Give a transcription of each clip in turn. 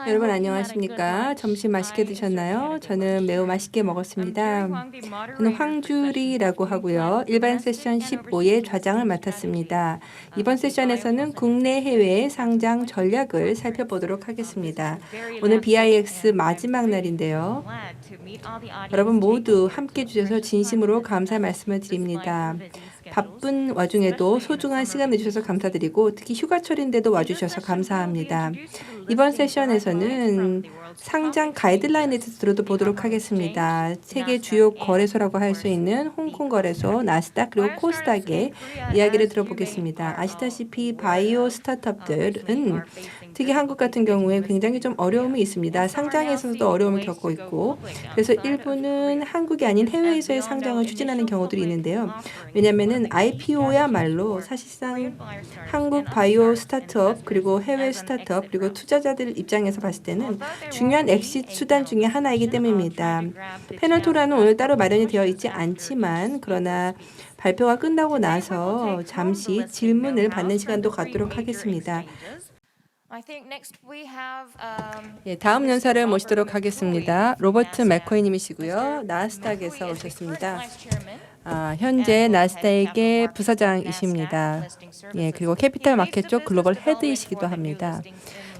여러분 안녕하십니까? 점심 맛있게 드셨나요? 저는 매우 맛있게 먹었습니다. 저는 황주리라고 하고요. 일반 세션 15의 좌장을 맡았습니다. 이번 세션에서는 국내 해외 상장 전략을 살펴보도록 하겠습니다. 오늘 BIX 마지막 날인데요. 여러분 모두 함께 해주셔서 진심으로 감사 말씀을 드립니다. 바쁜 와중에도 소중한 시간 내주셔서 감사드리고 특히 휴가철인데도 와주셔서 감사합니다. 이번 세션에서는 상장 가이드라인에 대해서도 보도록 하겠습니다. 세계 주요 거래소라고 할 수 있는 홍콩 거래소, 나스닥 그리고 코스닥의 이야기를 들어보겠습니다. 아시다시피 바이오 스타트업들은 특히 한국 같은 경우에 굉장히 좀 어려움이 있습니다. 상장에서도 어려움을 겪고 있고 그래서 일부는 한국이 아닌 해외에서의 상장을 추진하는 경우들이 있는데요. 왜냐하면 IPO야말로 사실상 한국 바이오 스타트업 그리고 해외 스타트업 그리고 투자자들 입장에서 봤을 때는 중요한 엑시트 수단 중에 하나이기 때문입니다. 패널 토론은 오늘 따로 마련이 되어 있지 않지만 그러나 발표가 끝나고 나서 잠시 질문을 받는 시간도 갖도록 하겠습니다. 예, 다음 연사를 모시도록 하겠습니다. 로버트 맥코이님이시고요. 나스닥에서 오셨습니다. 현재 나스닥의 부사장이십니다. 예, 그리고 캐피탈 마켓 쪽 글로벌 헤드이시기도 합니다.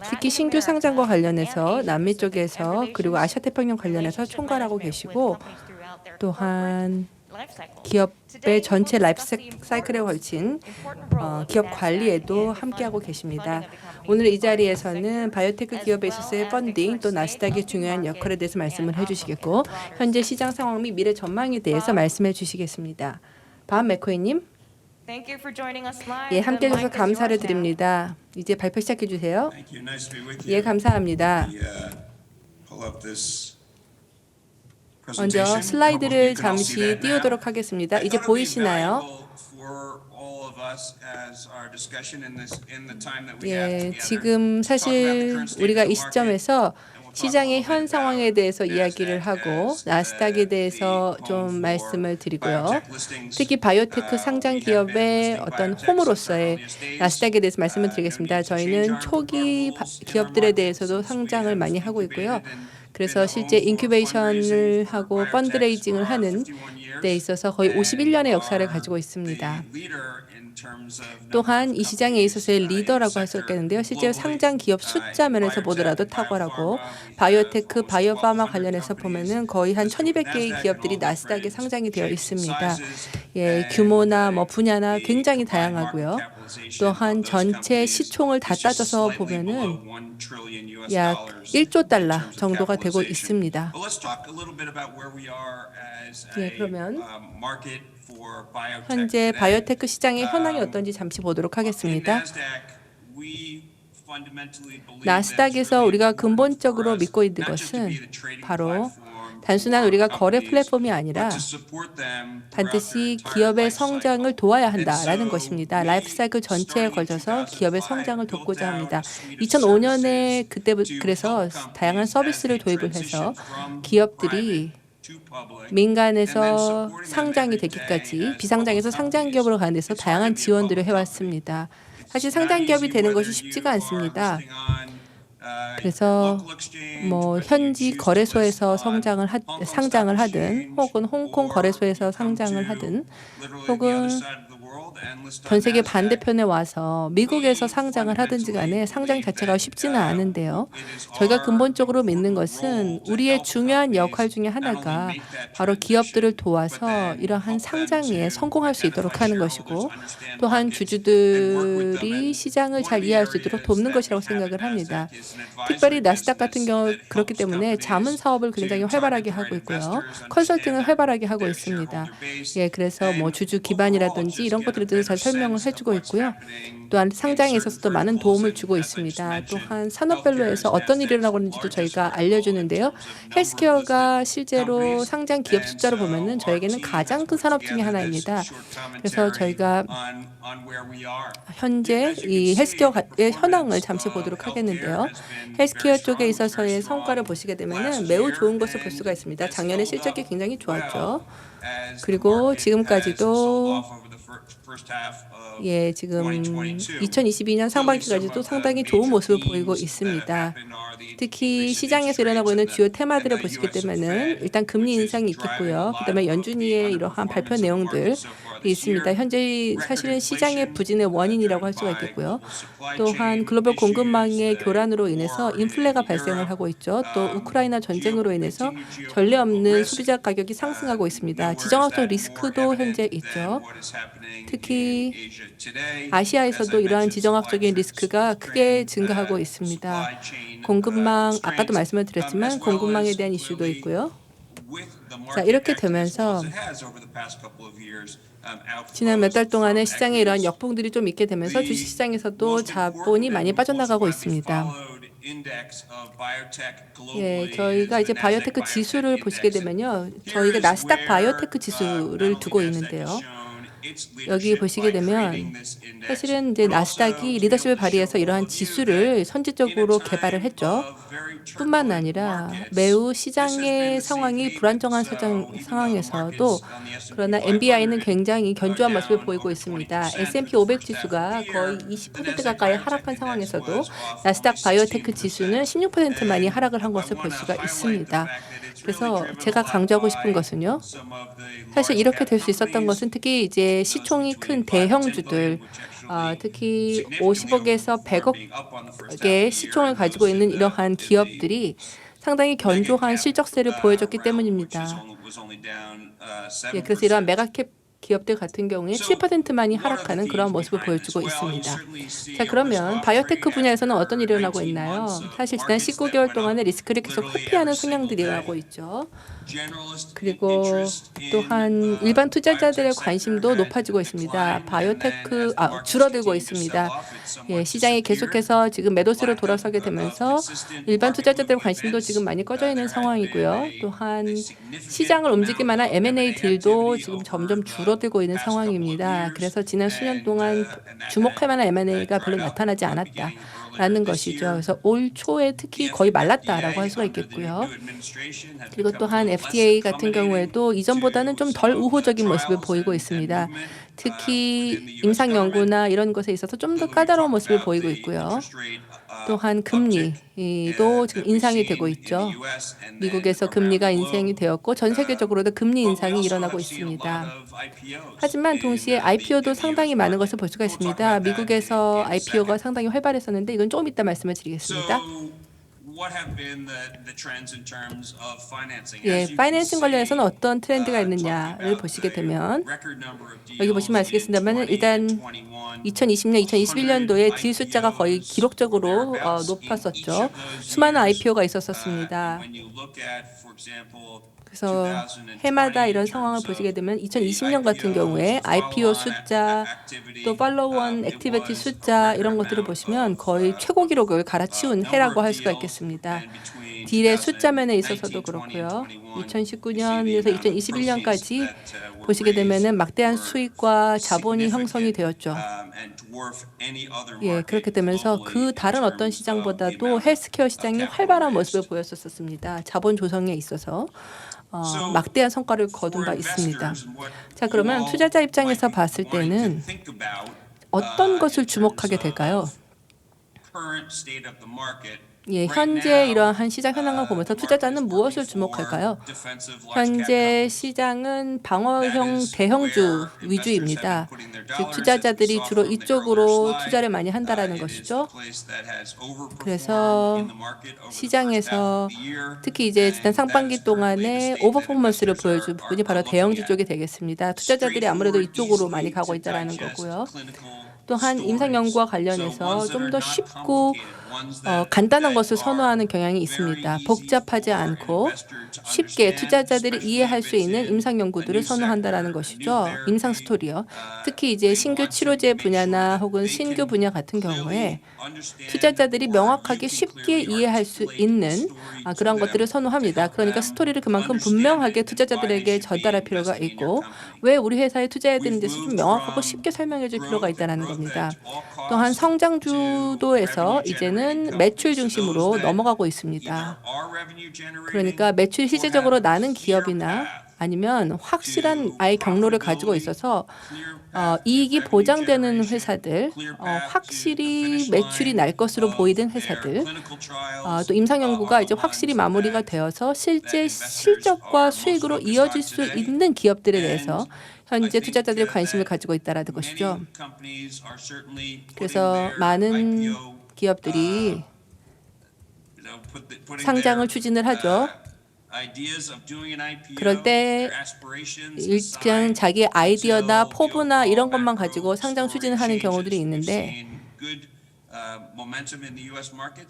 특히 신규 상장과 관련해서 남미 쪽에서 그리고 아시아 태평양 관련해서 총괄하고 계시고 또한 기업의 전체 라이프 사이클에 걸친 기업 관리에도 함께하고 계십니다. 오늘 이 자리에서는 바이오테크 기업에 있어서의 펀딩 또 나스닥의 중요한 역할에 대해서 말씀을 해주시겠고 현재 시장 상황 및 미래 전망에 대해서 말씀해 주시겠습니다. 밥 맥코이님. 예, 함께 해주셔서 감사를 드립니다. 이제 발표 시작해 주세요. 예, 감사합니다. 먼저 슬라이드를 잠시 띄우도록 하겠습니다. 이제 보이시나요? 예, 지금 사실 우리가 이 시점에서 시장의 현 상황에 대해서 이야기를 하고 나스닥에 대해서 좀 말씀을 드리고요. 특히 바이오테크 상장 기업의 어떤 홈으로서의 나스닥에 대해서 말씀을 드리겠습니다. 저희는 초기 기업들에 대해서도 상장을 많이 하고 있고요. 그래서 실제 인큐베이션을 하고 펀드레이징을 하는 데 있어서 거의 51년의 역사를 가지고 있습니다. 또한 이 시장에 있어서의 리더라고 할 수 있겠는데요. 실제 상장 기업 숫자 면에서 보더라도 탁월하고 바이오테크, 바이오파마 관련해서 보면은 거의 한 1,200개의 기업들이 나스닥에 상장이 되어 있습니다. 예, 규모나 분야나 굉장히 다양하고요. 또한 전체 시총을 다 따져서 보면은 약 1조 달러 정도가 되고 있습니다. 예, 그러면 현재 바이오테크 시장의 현황이 어떤지 잠시 보도록 하겠습니다. 나스닥에서 우리가 근본적으로 믿고 있는 것은 바로 단순한 우리가 거래 플랫폼이 아니라 반드시 기업의 성장을 도와야 한다라는 것입니다. 라이프 사이클 전체에 걸쳐서 기업의 성장을 돕고자 합니다. 2005년에 그래서 다양한 서비스를 도입을 해서 기업들이 민간에서 상장이 되기까지 비상장에서 상장 기업으로 가는 데서 다양한 지원들을 해왔습니다. 사실 상장 기업이 되는 것이 쉽지가 않습니다. 그래서 현지 거래소에서 상장을 하든 혹은 홍콩 거래소에서 상장을 하든 혹은 전 세계 반대편에 와서 미국에서 상장을 하든지 간에 상장 자체가 쉽지는 않은데요. 저희가 근본적으로 믿는 것은 우리의 중요한 역할 중에 하나가 바로 기업들을 도와서 이러한 상장에 성공할 수 있도록 하는 것이고 또한 주주들이 시장을 잘 이해할 수 있도록 돕는 것이라고 생각을 합니다. 특별히 나스닥 같은 경우 그렇기 때문에 자문 사업을 굉장히 활발하게 하고 있고요. 컨설팅을 활발하게 하고 있습니다. 예, 그래서 주주 기반이라든지 이런 것들에 대해서 잘 설명을 해주고 있고요. 또한 상장에 있어서도 많은 도움을 주고 있습니다. 또한 산업별로에서 어떤 일이 일어나고 있는지도 저희가 알려주는데요. 헬스케어가 실제로 상장 기업 숫자로 보면은 저에게는 가장 큰 산업 중에 하나입니다. 그래서 저희가 현재 이 헬스케어의 현황을 잠시 보도록 하겠는데요. 헬스케어 쪽에 있어서의 성과를 보시게 되면은 매우 좋은 것을 볼 수가 있습니다. 작년에 실적이 굉장히 좋았죠. 그리고 지금까지도 지금 2022년 상반기까지도 상당히 좋은 모습을 보이고 있습니다. 특히 시장에서 일어나고 있는 주요 테마들을 보시게 되면은 일단 금리 인상이 있겠고요. 그다음에 연준위의 이러한 발표 내용들이 있습니다. 현재 사실은 시장의 부진의 원인이라고 할 수가 있겠고요. 또한 글로벌 공급망의 교란으로 인해서 인플레가 발생을 하고 있죠. 또 우크라이나 전쟁으로 인해서 전례 없는 소비자 가격이 상승하고 있습니다. 지정학적 리스크도 현재 있죠. 특히 아시아에서도 이러한 지정학적인 리스크가 크게 증가하고 있습니다. 공급망, 아까도 말씀을 드렸지만 공급망에 대한 이슈도 있고요. 자, 이렇게 되면서 지난 몇 달 동안에 시장에 이러한 역풍들이 좀 있게 되면서 주식시장에서도 자본이 많이 빠져나가고 있습니다. 저희가 이제 바이오테크 지수를 보시게 되면요. 저희가 나스닥 바이오테크 지수를 두고 있는데요. 여기 보시게 되면 사실은 이제 나스닥이 리더십을 발휘해서 이러한 지수를 선제적으로 개발을 했죠. 뿐만 아니라 매우 시장의 상황이 불안정한 상황에서도 그러나 NBI는 굉장히 견조한 모습을 보이고 있습니다. S&P 500 지수가 거의 20% 가까이 하락한 상황에서도 나스닥 바이오테크 지수는 16%만이 하락을 한 것을 볼 수가 있습니다. 그래서 제가 강조하고 싶은 것은요. 사실 이렇게 될 수 있었던 것은 특히 이제 시총이 큰 대형주들, 특히 50억에서 100억의 시총을 가지고 있는 이러한 기업들이 상당히 견조한 실적세를 보여줬기 때문입니다. 그래서 이러한 메가캡 기업들 같은 경우에 7%만이 하락하는 그런 모습을 보여주고 있습니다. 자, 그러면 바이오테크 분야에서는 어떤 일이 일어나고 있나요? 사실 지난 19개월 동안에 리스크를 계속 회피하는 성향들이 일어나고 있죠. 그리고 또한 일반 투자자들의 관심도 높아지고 있습니다. 바이오테크 줄어들고 있습니다. 시장이 계속해서 지금 매도세로 돌아서게 되면서 일반 투자자들의 관심도 지금 많이 꺼져 있는 상황이고요. 또한 시장을 움직일 만한 M&A 딜도 지금 점점 줄어들고 있는 상황입니다. 그래서 지난 수년 동안 주목할 만한 M&A가 별로 나타나지 않았다라는 것이죠. 그래서 올 초에 특히 거의 말랐다라고 할 수가 있겠고요. 그리고 또한 FDA 같은 경우에도 이전보다는 좀 덜 우호적인 모습을 보이고 있습니다. 특히 임상 연구나 이런 것에 있어서 좀 더 까다로운 모습을 보이고 있고요. 또한 금리도 지금 인상이 되고 있죠. 미국에서 금리가 인상이 되었고 전 세계적으로도 금리 인상이 일어나고 있습니다. 하지만 동시에 IPO도 상당히 많은 것을 볼 수가 있습니다. 미국에서 IPO가 상당히 활발했었는데 이건 조금 이따 말씀을 드리겠습니다. 파이낸싱 관련해서는 어떤 트렌드가 있느냐를 보시게 되면 여기 보시면 아시겠습니다만 일단 2020년, 2021년도에 딜 숫자가 거의 기록적으로 높았었죠. 수많은 IPO가 있었습니다. 그래서 해마다 이런 상황을 보시게 되면 2020년 같은 경우에 IPO 숫자, 또 팔로원 액티비티 숫자 이런 것들을 보시면 거의 최고 기록을 갈아치운 해라고 할 수가 있겠습니다. 딜의 숫자 면에 있어서도 그렇고요. 2019년에서 2021년까지 보시게 되면은 막대한 수익과 자본이 형성이 되었죠. 그렇게 되면서 그 다른 어떤 시장보다도 헬스케어 시장이 활발한 모습을 보였었습니다. 자본 조성에 있어서 막대한 성과를 거둔 바 있습니다. 자, 그러면 투자자 입장에서 봤을 때는 어떤 것을 주목하게 될까요? 현재 이러한 시장 현황을 보면서 투자자는 무엇을 주목할까요? 현재 시장은 방어형 대형주 위주입니다. 즉 투자자들이 주로 이쪽으로 투자를 많이 한다라는 것이죠. 그래서 시장에서 특히 이제 지난 상반기 동안에 오버퍼포먼스를 보여준 부분이 바로 대형주 쪽이 되겠습니다. 투자자들이 아무래도 이쪽으로 많이 가고 있다라는 거고요. 또한 임상 연구와 관련해서 좀 더 쉽고 간단한 것을 선호하는 경향이 있습니다. 복잡하지 않고 쉽게 투자자들이 이해할 수 있는 임상 연구들을 선호한다라는 것이죠. 임상 스토리요. 특히 이제 신규 치료제 분야나 혹은 신규 분야 같은 경우에 투자자들이 명확하게 쉽게 이해할 수 있는 그런 것들을 선호합니다. 그러니까 스토리를 그만큼 분명하게 투자자들에게 전달할 필요가 있고 왜 우리 회사에 투자해야 되는지를 좀 명확하고 쉽게 설명해 줄 필요가 있다는 겁니다. 또한 성장 주도에서 이제는 매출 중심으로 넘어가고 있습니다. 그러니까 매출이 실질적으로 나는 기업이나 아니면 확실한 아예 경로를 가지고 있어서 이익이 보장되는 회사들, 확실히 매출이 날 것으로 보이는 회사들, 또 임상 연구가 이제 확실히 마무리가 되어서 실제 실적과 수익으로 이어질 수 있는 기업들에 대해서 현재 투자자들이 관심을 가지고 있다라는 것이죠. 그래서 많은 기업들이 상장을 추진을 하죠. 그럴 때 그냥 자기 아이디어나 포부나 이런 것만 가지고 상장 추진을 하는 경우들이 있는데,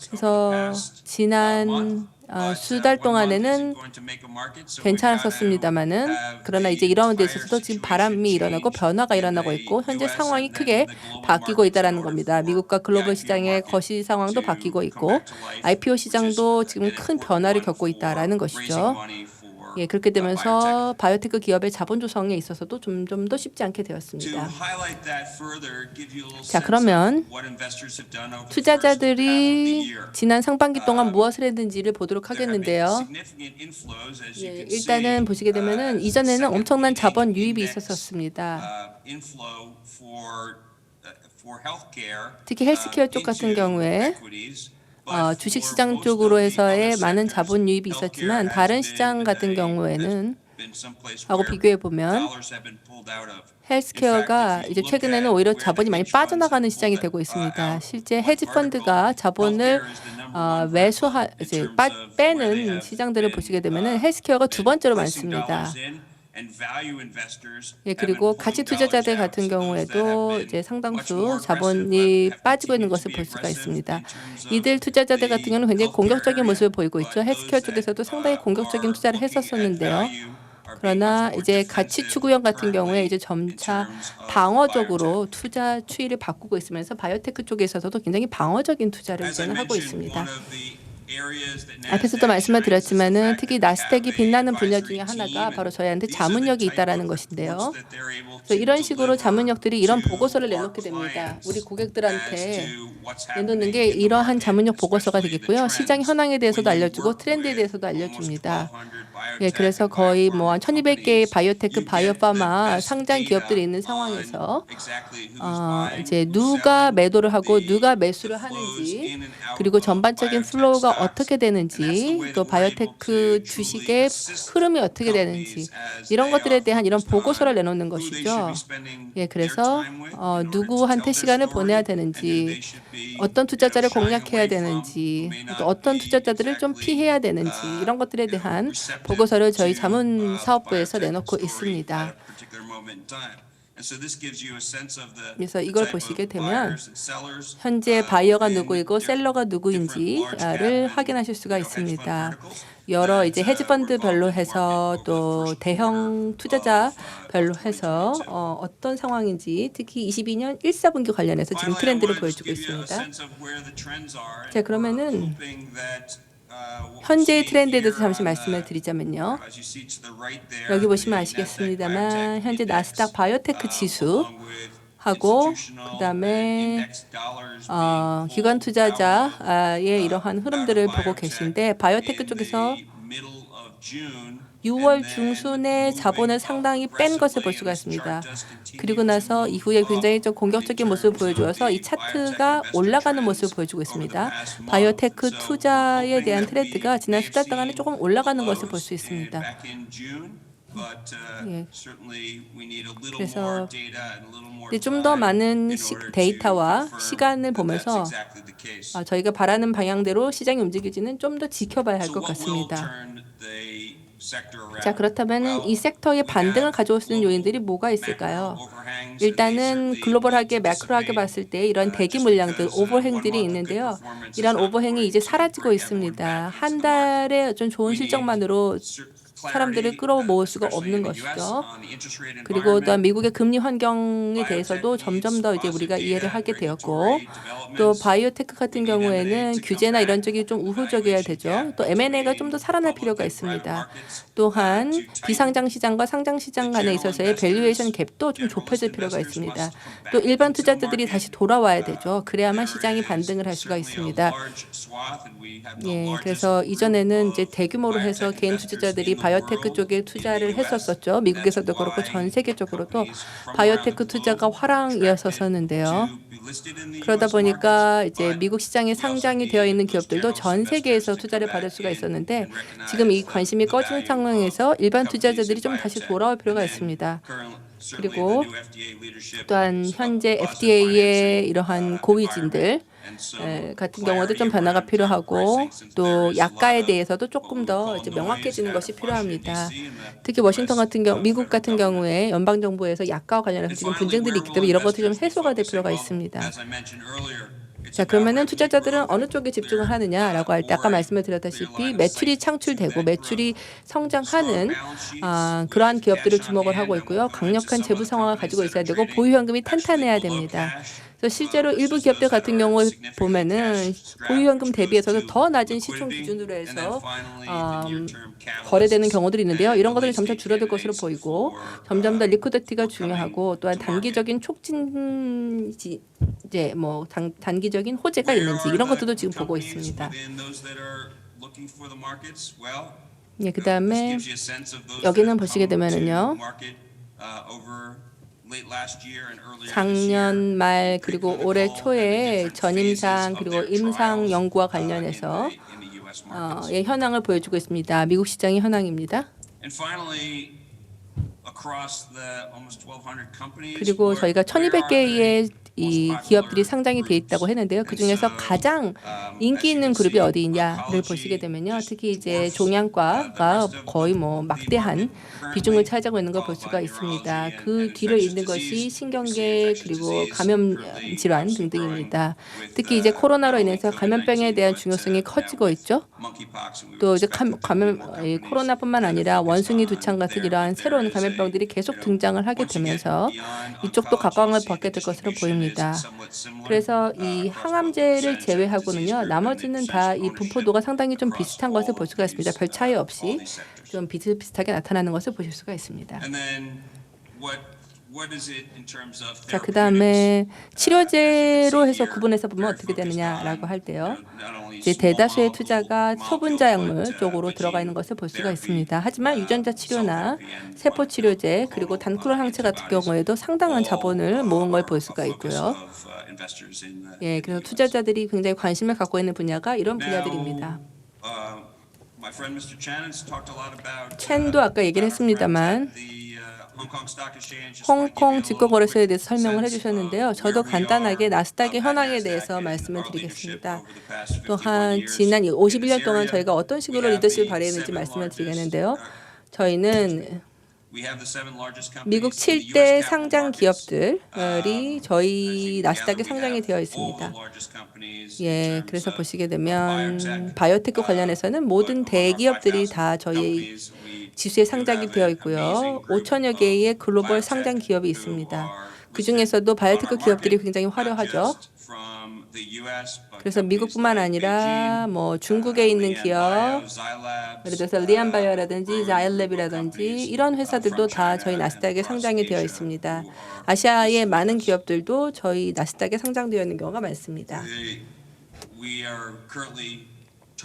그래서 지난 수달 동안에는 괜찮았었습니다만은, 그러나 이제 이런 데 있어서도 지금 바람이 일어나고 변화가 일어나고 있고 현재 상황이 크게 바뀌고 있다는 겁니다. 미국과 글로벌 시장의 거시 상황도 바뀌고 있고 IPO 시장도 지금 큰 변화를 겪고 있다는 것이죠. 예, 그렇게 되면서 바이오테크 기업의 자본 조성에 있어서도 좀 더 쉽지 않게 되었습니다. 자, 그러면 투자자들이 지난 상반기 동안 무엇을 했는지를 보도록 하겠는데요. 예, 일단은 보시게 되면은 이전에는 엄청난 자본 유입이 있었습니다. 특히 헬스케어 쪽 같은 경우에 주식시장 쪽으로 해서의 많은 자본 유입이 있었지만 다른 시장 같은 경우에는 하고 비교해 보면 헬스케어가 이제 최근에는 오히려 자본이 많이 빠져나가는 시장이 되고 있습니다. 실제 헤지 펀드가 자본을 이제 빼는 시장들을 보시게 되면은 헬스케어가 두 번째로 많습니다. 예, 그리고 가치 투자자들 같은 경우에도 이제 상당수 자본이 빠지고 있는 것을 볼 수가 있습니다. 이들 투자자들 같은 경우는 굉장히 공격적인 모습을 보이고 있죠. 헬스케어 쪽에서도 상당히 공격적인 투자를 했었었는데요. 그러나 이제 가치 추구형 같은 경우에 이제 점차 방어적으로 투자 추이를 바꾸고 있으면서 바이오테크 쪽에서도 굉장히 방어적인 투자를 이제는 하고 있습니다. 앞에서도 말씀을 드렸지만은 특히 나스닥이 빛나는 분야 중에 하나가 바로 저희한테 자문력이 있다라는 것인데요. 그래서 이런 식으로 자문력들이 이런 보고서를 내놓게 됩니다. 우리 고객들한테 내놓는 게 이러한 자문력 보고서가 되겠고요. 시장 현황에 대해서도 알려주고 트렌드에 대해서도 알려줍니다. 예, 그래서 거의 뭐 한 1,200개의 바이오테크, 바이오파마 상장 기업들이 있는 상황에서 이제 누가 매도를 하고 누가 매수를 하는지, 그리고 전반적인 플로우가 어떻게 되는지, 또 바이오테크 주식의 흐름이 어떻게 되는지, 이런 것들에 대한 이런 보고서를 내놓는 것이죠. 예, 그래서 누구한테 시간을 보내야 되는지, 어떤 투자자를 공략해야 되는지, 또 어떤 투자자들을 좀 피해야 되는지, 이런 것들에 대한 보고서를 저희 자문사업부에서 내놓고 있습니다. 그래서 이걸 보시게 되면 현재 바이어가 누구이고 셀러가 누구인지를 확인하실 수가 있습니다. 여러 이제 헤지펀드별로 해서 또 대형 투자자별로 해서 어떤 상황인지, 특히 22년 1사분기 관련해서 지금 트렌드를 보여주고 있습니다. 자, 그러면은 현재의 트렌드에 대해서 잠시 말씀을 드리자면요. 여기 보시면 아시겠습니다만 현재 나스닥 바이오테크 지수 하고 그다음에 기관 투자자의 이러한 흐름들을 보고 계신데, 바이오테크 쪽에서 6월 중순에 자본을 상당히 뺀 것을 볼 수가 있습니다. 그리고 나서 이후에 굉장히 좀 공격적인 모습을 보여주어서 이 차트가 올라가는 모습을 보여주고 있습니다. 바이오테크 투자에 대한 트렌드가 지난 수달 동안에 조금 올라가는 것을 볼 수 있습니다. 예. 그래서 좀 더 많은 데이터와 시간을 보면서 저희가 바라는 방향대로 시장이 움직이지는 좀 더 지켜봐야 할 것 같습니다. 자, 그렇다면 이 섹터의 반등을 가져올 수 있는 요인들이 뭐가 있을까요? 일단은 글로벌하게 매크로하게 봤을 때 이런 대기 물량들, 오버행들이 있는데요. 이런 오버행이 이제 사라지고 있습니다. 한 달에 좀 좋은 실적만으로 사람들을 끌어모을 수가 없는 것이죠. 그리고 또한 미국의 금리 환경에 대해서도 점점 더 이제 우리가 이해를 하게 되었고, 또 바이오테크 같은 경우에는 규제나 이런 쪽이 좀 우호적이어야 되죠. 또 M&A가 좀 더 살아날 필요가 있습니다. 또한 비상장 시장과 상장 시장 간에 있어서의 밸류에이션 갭도 좀 좁혀질 필요가 있습니다. 또 일반 투자자들이 다시 돌아와야 되죠. 그래야만 시장이 반등을 할 수가 있습니다. 예, 그래서 이전에는 이제 대규모로 해서 개인 투자자들이 바이오테크 쪽에 투자를 했었었죠. 미국에서도 그렇고 전 세계적으로도 바이오테크 투자가 화랑이었었는데요. 그러다 보니까 이제 미국 시장에 상장이 되어 있는 기업들도 전 세계에서 투자를 받을 수가 있었는데 지금 이 관심이 꺼진 상황에서 일반 투자자들이 좀 다시 돌아올 필요가 있습니다. 그리고 또한 현재 FDA의 이러한 고위진들 같은 경우도 좀 변화가 필요하고 또 약가에 대해서도 조금 더 이제 명확해지는 것이 필요합니다. 특히 워싱턴 같은 경우, 미국 같은 경우에 연방 정부에서 약가와 관련해서 지금 분쟁들이 있기 때문에 이런 것들이 좀 해소가 될 필요가 있습니다. 자, 그러면은 투자자들은 어느 쪽에 집중을 하느냐라고 할 때 아까 말씀을 드렸다시피 매출이 창출되고 매출이 성장하는 그러한 기업들을 주목을 하고 있고요. 강력한 재무 상황을 가지고 있어야 되고 보유 현금이 탄탄해야 됩니다. 그래서 실제로 일부 기업들 같은 경우에 보면은 보유 현금 대비해서도 더 낮은 시총 기준으로 해서 거래되는 경우들이 있는데요. 이런 것들이 점차 줄어들 것으로 보이고 점점 더 리퀴디티가 중요하고 또한 단기적인 촉진지 이제 뭐 단기적인 호재가 있는지 이런 것들도 지금 보고 있습니다. 예, 그다음에 여기는 보시게 되면은요. 작년 말 그리고 올해 초에 전임상 그리고 임상 연구와 관련해서 현황을 보여주고 있습니다. 미국 시장의 현황입니다. 그리고 저희가 1,200개의 이 기업들이 상장이 돼 있다고 했는데요. 그 중에서 가장 인기 있는 그룹이 어디 있냐를 보시게 되면요. 특히 이제 종양과가 거의 뭐 막대한 비중을 차지하고 있는 걸 볼 수가 있습니다. 그 뒤를 잇는 것이 신경계 그리고 감염 질환 등등입니다. 특히 이제 코로나로 인해서 감염병에 대한 중요성이 커지고 있죠. 또 이제 코로나뿐만 아니라 원숭이 두창 같은 이러한 새로운 감염병들이 계속 등장을 하게 되면서 이쪽도 각광을 받게 될 것으로 보입니다. 그래서 이 항암제를 제외하고는요, 나머지는 다 이 분포도가 상당히 좀 비슷한 것을 볼 수가 있습니다. 별 차이 없이 좀 비슷비슷하게 나타나는 것을 보실 수가 있습니다. 자, 그 다음에 치료제로 해서 구분해서 보면 어떻게 되느냐라고 할 때요. 이제 대다수의 투자가 소분자 약물 쪽으로 들어가 있는 것을 볼 수가 있습니다. 하지만 유전자 치료나 세포 치료제 그리고 단크롤 항체 같은 경우에도 상당한 자본을 모은 걸 볼 수가 있고요. 예, 그래서 투자자들이 굉장히 관심을 갖고 있는 분야가 이런 분야들입니다. 첸도 아까 얘기를 했습니다만 홍콩 직거래소에 대해서 설명을 해주셨는데요. 저도 간단하게 나스닥의 현황에 대해서 말씀을 드리겠습니다. 또한 지난 51년 동안 저희가 어떤 식으로 리더십을 발휘했는지 말씀을 드리겠는데요. 저희는 미국 7대 상장 기업들이 저희 나스닥에 상장이 되어 있습니다. 예, 그래서 보시게 되면 바이오테크 관련해서는 모든 대기업들이 다 저희 지수에 상장이 되어 있고요. 5천여 개의 글로벌 상장 기업이 있습니다. 그 중에서도 바이오테크 기업들이 굉장히 화려하죠. 그래서 미국뿐만 아니라 뭐 중국에 있는 기업, 예를 들어서 리안바이오라든지 자일랩이라든지 이런 회사들도 다 저희 나스닥에 상장이 되어 있습니다. 아시아의 많은 기업들도 저희 나스닥에 상장되어 있는 경우가 많습니다.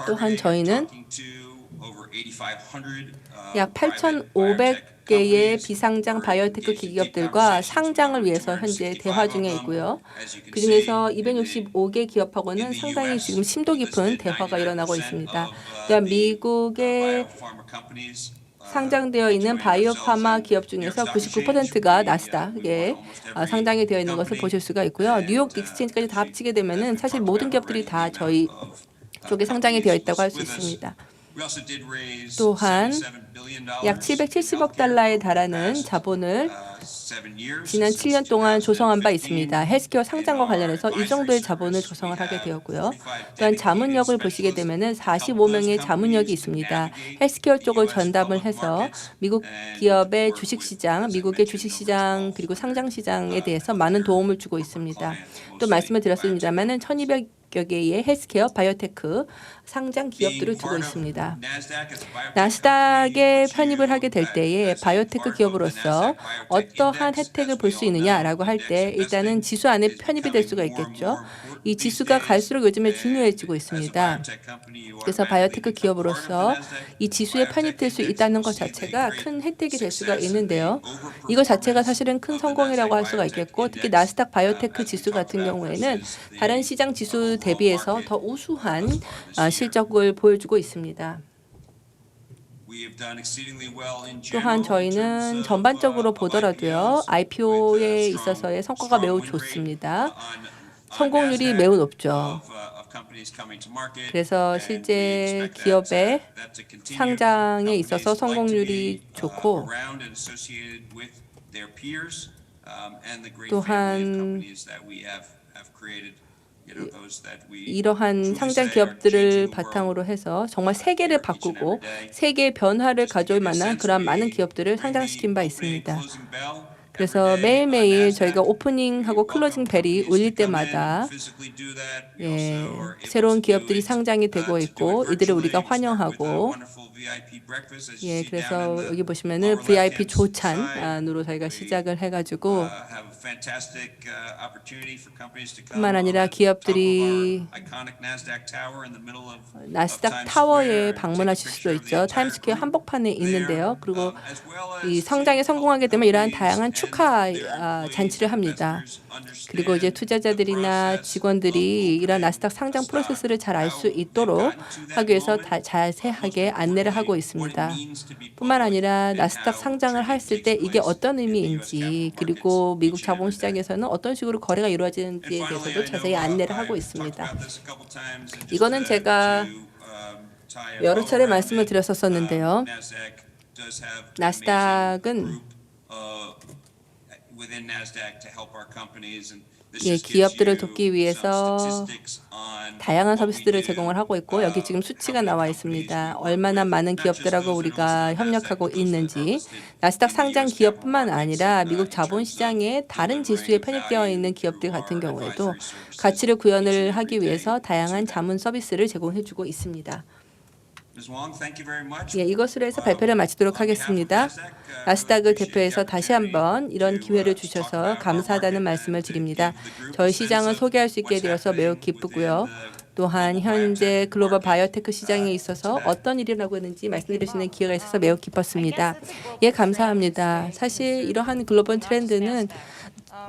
또한 저희는 약 8,500개의 비상장 바이오테크 기업들과 상장을 위해서 현재 대화 중에 있고요. 그중에서 265개 기업하고는 상당히 지금 심도 깊은 대화가 일어나고 있습니다. 또한 미국의 상장되어 있는 바이오파마 기업 중에서 99%가 나스닥에 상장이 되어 있는 것을 보실 수가 있고요. 뉴욕 익스체인지까지 다 합치게 되면은 사실 모든 기업들이 다 저희 쪽에 상장이 되어 있다고 할 수 있습니다. 또한 약 770억 달러에 달하는 자본을 지난 7년 동안 조성한 바 있습니다. 헬스케어 상장과 관련해서 이 정도의 자본을 조성을 하게 되었고요. 또한 자문력을 보시게 되면은 45명의 자문력이 있습니다. 헬스케어 쪽을 전담을 해서 미국 기업의 주식시장, 미국의 주식시장 그리고 상장시장에 대해서 많은 도움을 주고 있습니다. 또 말씀을 드렸습니다만은 1,200 여 개의 헬스케어, 바이오테크 상장 기업들을 두고 있습니다. 나스닥에 편입을 하게 될 때에 바이오테크 기업으로서 어떠한 혜택을 볼 수 있느냐라고 할 때 일단은 지수 안에 편입이 될 수가 있겠죠. 이 지수가 갈수록 요즘에 중요해지고 있습니다. 그래서 바이오테크 기업으로서 이 지수에 편입될 수 있다는 것 자체가 큰 혜택이 될 수가 있는데요. 이거 자체가 사실은 큰 성공이라고 할 수가 있겠고, 특히 나스닥 바이오테크 지수 같은 경우에는 다른 시장 지수 대비해서 더 우수한 실적을 보여주고 있습니다. 또한 저희는 전반적으로 보더라도요, IPO에 있어서의 성과가 매우 좋습니다. 성공률이 매우 높죠. 그래서 실제 기업의 상장에 있어서 성공률이 좋고, 또한 이러한 상장 기업들을 바탕으로 해서 정말 세계를 바꾸고 세계의 변화를 가져올 만한 그런 많은 기업들을 상장시킨 바 있습니다. 그래서 매일매일 저희가 오프닝하고 클로징 벨이 울릴 때마다 새로운 기업들이 상장이 되고 있고 이들을 우리가 환영하고 그래서 여기 보시면은 VIP 조찬으로 저희가 시작을 해가지고 뿐만 아니라 기업들이 나스닥 타워에 방문하실 수도 있죠. 타임스퀘어 한복판에 있는데요. 그리고 이 상장에 성공하게 되면 이러한 다양한 축하 잔치를 합니다. 그리고 이제 투자자들이나 직원들이 이런 나스닥 상장 프로세스를 잘 알 수 있도록 하기 위해서 자세하게 안내를 하고 있습니다. 뿐만 아니라 나스닥 상장을 했을 때 이게 어떤 의미인지, 그리고 미국 자본시장에서는 어떤 식으로 거래가 이루어지는지에 대해서도 자세히 안내를 하고 있습니다. 이거는 제가 여러 차례 말씀을 드렸었는데요. 나스닥은 기업들을 돕기 위해서 다양한 서비스들을 제공을 하고 있고, 여기 지금 수치가 나와 있습니다. 얼마나 많은 기업들하고 우리가 협력하고 있는지, 나스닥 상장 기업뿐만 아니라 미국 자본시장의 다른 지수에 편입되어 있는 기업들 같은 경우에도 가치를 구현을 하기 위해서 다양한 자문 서비스를 제공해주고 있습니다. 이것으로 해서 발표를 마치도록 하겠습니다. 나스닥을 대표해서 다시 한번 이런 기회를 주셔서 감사하다는 말씀을 드립니다. 저희 시장을 소개할 수 있게 되어서 매우 기쁘고요. 또한 현재 글로벌 바이오테크 시장에 있어서 어떤 일이 일어나고 있는지 말씀드릴 수 있는 기회가 있어서 매우 기뻤습니다. 감사합니다. 사실 이러한 글로벌 트렌드는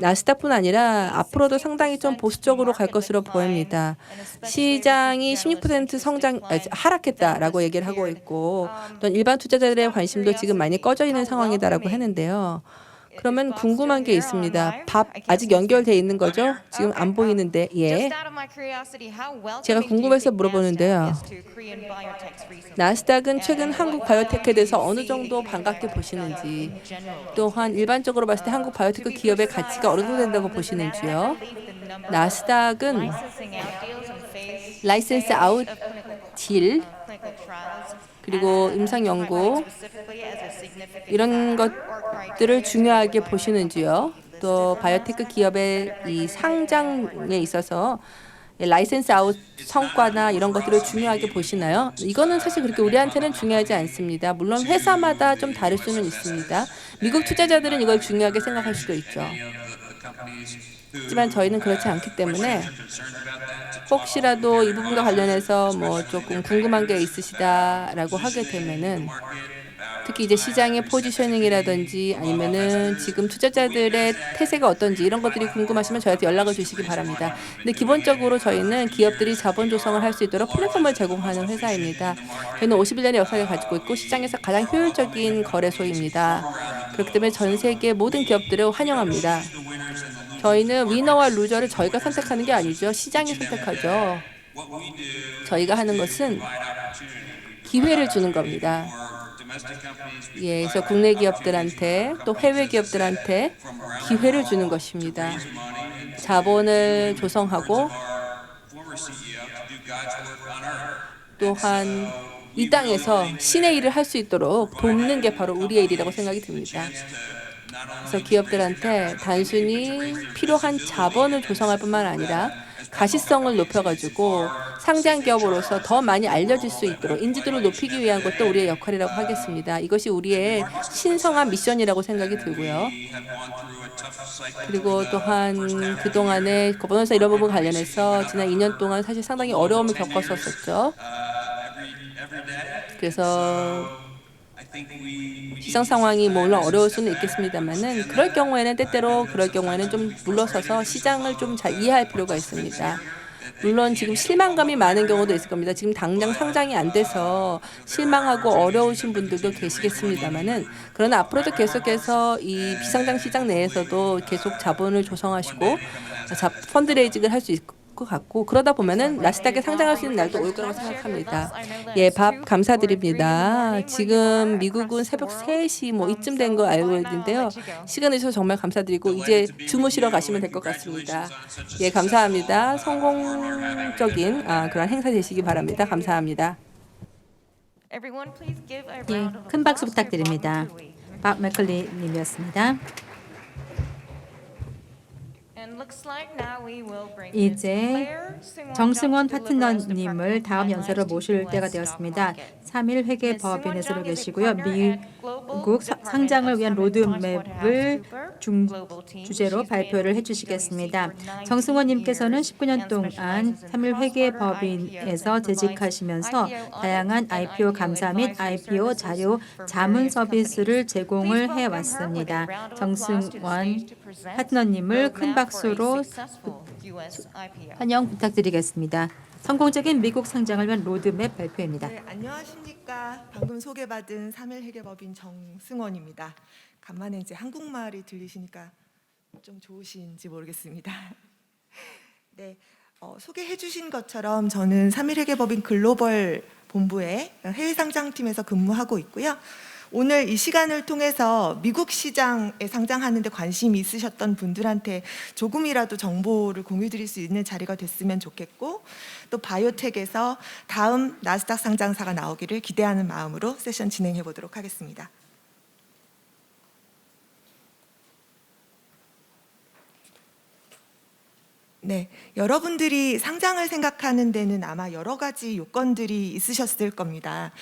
나스닥뿐 아니라 앞으로도 상당히 좀 보수적으로 갈 것으로 보입니다. 시장이 16% 하락했다라고 얘기를 하고 있고, 또 일반 투자자들의 관심도 지금 많이 꺼져 있는 상황이다라고 하는데요. 그러면 궁금한 게 있습니다. 밥 아직 연결돼 있는 거죠? 지금 안 보이는데. 제가 궁금해서 물어보는데요. 나스닥은 최근 한국 바이오테크에 대해서 어느 정도 반갑게 보시는지, 또한 일반적으로 봤을 때 한국 바이오테크 기업의 가치가 어느 정도 된다고 보시는지요? 나스닥은 라이센스 아웃 딜, 그리고 임상 연구 이런 것들을 중요하게 보시는지요? 또 바이오테크 기업의 이 상장에 있어서 라이센스 아웃 성과나 이런 것들을 중요하게 보시나요? 이거는 사실 그렇게 우리한테는 중요하지 않습니다. 물론 회사마다 좀 다를 수는 있습니다. 미국 투자자들은 이걸 중요하게 생각할 수도 있죠. 하지만 저희는 그렇지 않기 때문에 혹시라도 이 부분과 관련해서 조금 궁금한 게 있으시다라고 하게 되면은, 특히 이제 시장의 포지셔닝이라든지 아니면은 지금 투자자들의 태세가 어떤지 이런 것들이 궁금하시면 저희한테 연락을 주시기 바랍니다. 근데 기본적으로 저희는 기업들이 자본 조성을 할 수 있도록 플랫폼을 제공하는 회사입니다. 저희는 51년의 역사를 가지고 있고 시장에서 가장 효율적인 거래소입니다. 그렇기 때문에 전 세계 모든 기업들을 환영합니다. 저희는 위너와 루저를 저희가 선택하는 게 아니죠. 시장이 선택하죠. 저희가 하는 것은 기회를 주는 겁니다. 그래서 국내 기업들한테 또 해외 기업들한테 기회를 주는 것입니다. 자본을 조성하고 또한 이 땅에서 신의 일을 할 수 있도록 돕는 게 바로 우리의 일이라고 생각이 듭니다. 그래서 기업들한테 단순히 필요한 자본을 조성할 뿐만 아니라 가시성을 높여가지고 상장 기업으로서 더 많이 알려질 수 있도록 인지도를 높이기 위한 것도 우리의 역할이라고 하겠습니다. 이것이 우리의 신성한 미션이라고 생각이 들고요. 그리고 또한 그동안에 거버넌스 이런 부분 관련해서 지난 2년 동안 사실 상당히 어려움을 겪었었죠. 그래서 시장 상황이 물론 어려울 수는 있겠습니다만은 그럴 경우에는 때때로 그럴 경우에는 좀 물러서서 시장을 좀 잘 이해할 필요가 있습니다. 물론 지금 실망감이 많은 경우도 있을 겁니다. 지금 당장 상장이 안 돼서 실망하고 어려우신 분들도 계시겠습니다만은 그러나 앞으로도 계속해서 이 비상장 시장 내에서도 계속 자본을 조성하시고 펀드레이징을 할 수 있을 것 같고 그러다 보면은 나스닥에 상장할 수 있는 날도 올 거라고 생각합니다. 예, 밥 감사드립니다. 지금 미국은 새벽 3시 뭐 이쯤 된 거 알고 있는데요. 시간 내주셔서 정말 감사드리고 이제 주무시러 가시면 될 것 같습니다. 예, 감사합니다. 성공적인 그런 행사 되시기 바랍니다. 감사합니다. 예, 큰 박수 부탁드립니다. 밥 맥컬리 님이었습니다. 이제 정승원 파트너님을 다음 연설을 모실 때가 되었습니다. 3일 회계법인에서 계시고요. 미국 상장을 위한 로드맵을 주제로 발표를 해주시겠습니다. 정승원님께서는 19년 동안 3일 회계법인에서 재직하시면서 다양한 IPO 감사 및 IPO 자료 자문 서비스를 제공을 해왔습니다. 정승원 파트너님을 큰 박수로 환영 부탁드리겠습니다. 성공적인 미국 상장을 위한 로드맵 발표입니다. 네, 안녕하십니까. 방금 소개받은 3일 회계법인 정승원입니다. 간만에 이제 한국말이 들리시니까 좀 좋으신지 모르겠습니다. 네, 소개해 주신 것처럼 저는 3일 회계법인 글로벌 본부의 해외 상장팀에서 근무하고 있고요. 오늘 이 시간을 통해서 미국 시장에 상장하는 데 관심이 있으셨던 분들한테 조금이라도 정보를 공유드릴 수 있는 자리가 됐으면 좋겠고 또 바이오텍에서 다음 나스닥 상장사가 나오기를 기대하는 마음으로 세션 진행해 보도록 하겠습니다. 네, 여러분들이 상장을 생각하는 데는 아마 여러 가지 요건들이 있으셨을 겁니다.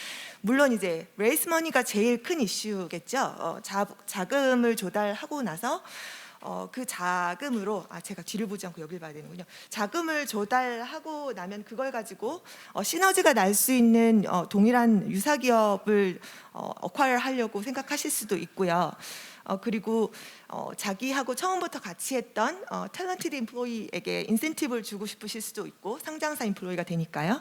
물론 이제 레이스 머니가 제일 큰 이슈겠죠. 자금을 조달하고 나서 그 자금으로 제가 뒤를 보지 않고 여기를 봐야 되는군요. 자금을 조달하고 나면 그걸 가지고 시너지가 날 수 있는 동일한 유사 기업을 어콰이어 하려고 생각하실 수도 있고요. 그리고 자기하고 처음부터 같이 했던 탤런티드 인플로이에게 인센티브를 주고 싶으실 수도 있고 상장사 인플로이가 되니까요.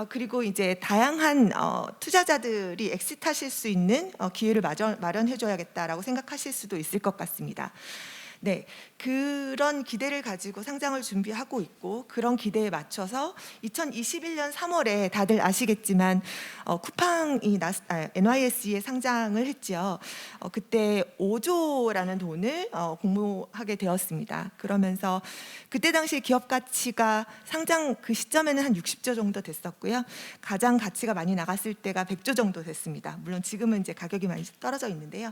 그리고 이제 다양한 투자자들이 엑시트하실 수 있는 기회를 마련해줘야겠다라고 생각하실 수도 있을 것 같습니다. 네, 그런 기대를 가지고 상장을 준비하고 있고 그런 기대에 맞춰서 2021년 3월에 다들 아시겠지만 쿠팡이 NYSE에 상장을 했죠. 그때 5조라는 돈을 공모하게 되었습니다. 그러면서 그때 당시 기업 가치가 상장 그 시점에는 한 60조 정도 됐었고요. 가장 가치가 많이 나갔을 때가 100조 정도 됐습니다. 물론 지금은 이제 가격이 많이 떨어져 있는데요.